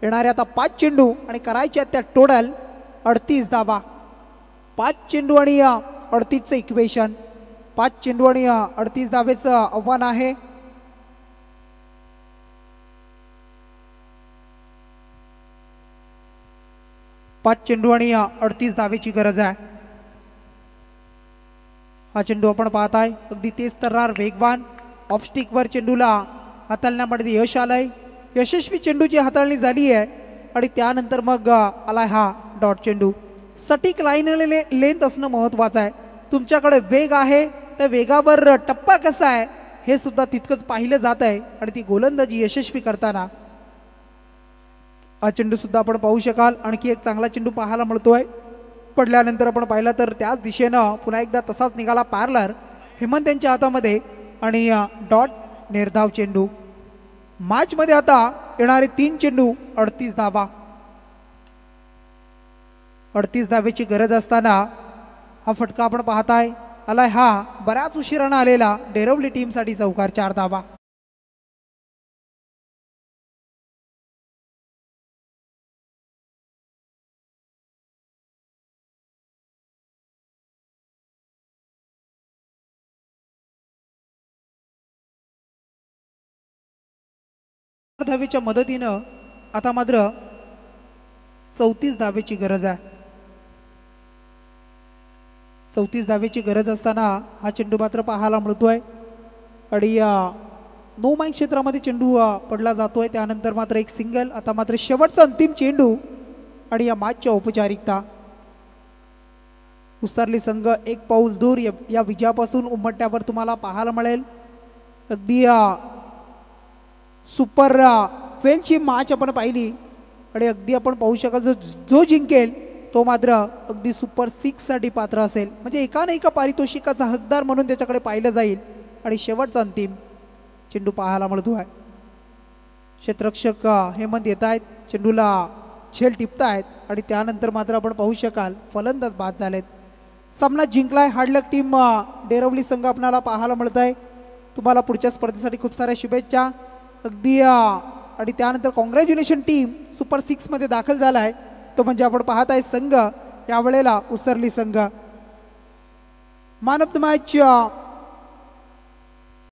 येणारे आता 5 चेंडू आणि करायच्या त्या टोटल 38 धावा. 5 चेंडू आणि 38चं इक्वेशन, 5 चेंडू आणि 38 धावेचं आव्हान आहे. पाच चेंडू आणि 38 धावेची गरज आहे. हा चेंडू आपण पाहताय अगदी तेज तर्रार वेगवान, ऑफस्टिकवर चेंडूला हाताळण्यामध्ये यश आलंय. यशस्वी चेंडूची हाताळणी झाली आहे आणि त्यानंतर मग आलाय हा डॉट चेंडू. सटीक लाईन लेंथ असणं महत्त्वाचं आहे. तुमच्याकडे वेग आहे त्या वेगावर टप्पा कसा आहे हे सुद्धा तितकंच पाहिलं जात आहे आणि ती गोलंदाजी यशस्वी करताना हा चेंडू सुद्धा आपण पाहू शकाल. आणखी एक चांगला चेंडू पाहायला मिळतोय. पडल्यानंतर आपण पाहिलं तर त्याच दिशेनं पुन्हा एकदा तसाच निघाला पार्लर हेमंत यांच्या हातामध्ये आणि डॉट निर्धाव चेंडू. मॅचमध्ये आता येणारे 3 चेंडू 38 धावा. 38 धावेची गरज असताना हा फटका आपण पाहताय आलाय हा बऱ्याच उशिरानं आलेला डेरवली टीमसाठी चौकार 4 धावा. धावेच्या मदतीनं आता मात्र 34 धावेची गरज आहे. 34 धावेची गरज असताना हा चेंडू मात्र पाहायला मिळतोय आणि नो माईक क्षेत्रामध्ये चेंडू पडला जातोय. त्यानंतर मात्र एक सिंगल. आता मात्र शेवटचा अंतिम चेंडू आणि या मॅचच्या औपचारिकता. उसरली संघ एक पाऊल दूर या विजयापासून उमटण्यावर तुम्हाला पाहायला मिळेल. अगदी सुपर 12ची मॅच आपण पाहिली आणि अगदी आपण पाहू शकाल जो जिंकेल तो मात्र अगदी सुपर 6 साठी पात्र असेल. म्हणजे एका ना एका पारितोषिकाचा हकदार म्हणून त्याच्याकडे पाहिलं जाईल. आणि शेवटचा अंतिम चेंडू पाहायला मिळतो आहे. क्षेत्ररक्षक हेमंत येत आहेत चेंडूला झेल टिपतायत आणि त्यानंतर मात्र आपण पाहू शकाल फलंदाज बाद झालेत. सामना जिंकलाय हार्डलक टीम डेरवली संघ आपल्याला पाहायला मिळत आहे. तुम्हाला पुढच्या स्पर्धेसाठी खूप साऱ्या शुभेच्छा. अगदी आणि त्यानंतर कॉंग्रॅच्युलेशन टीम सुपर 6 मध्ये दाखल झाला आहे तो म्हणजे आपण पाहत आहे संघ यावेळेला उसरली संघ. Man of the match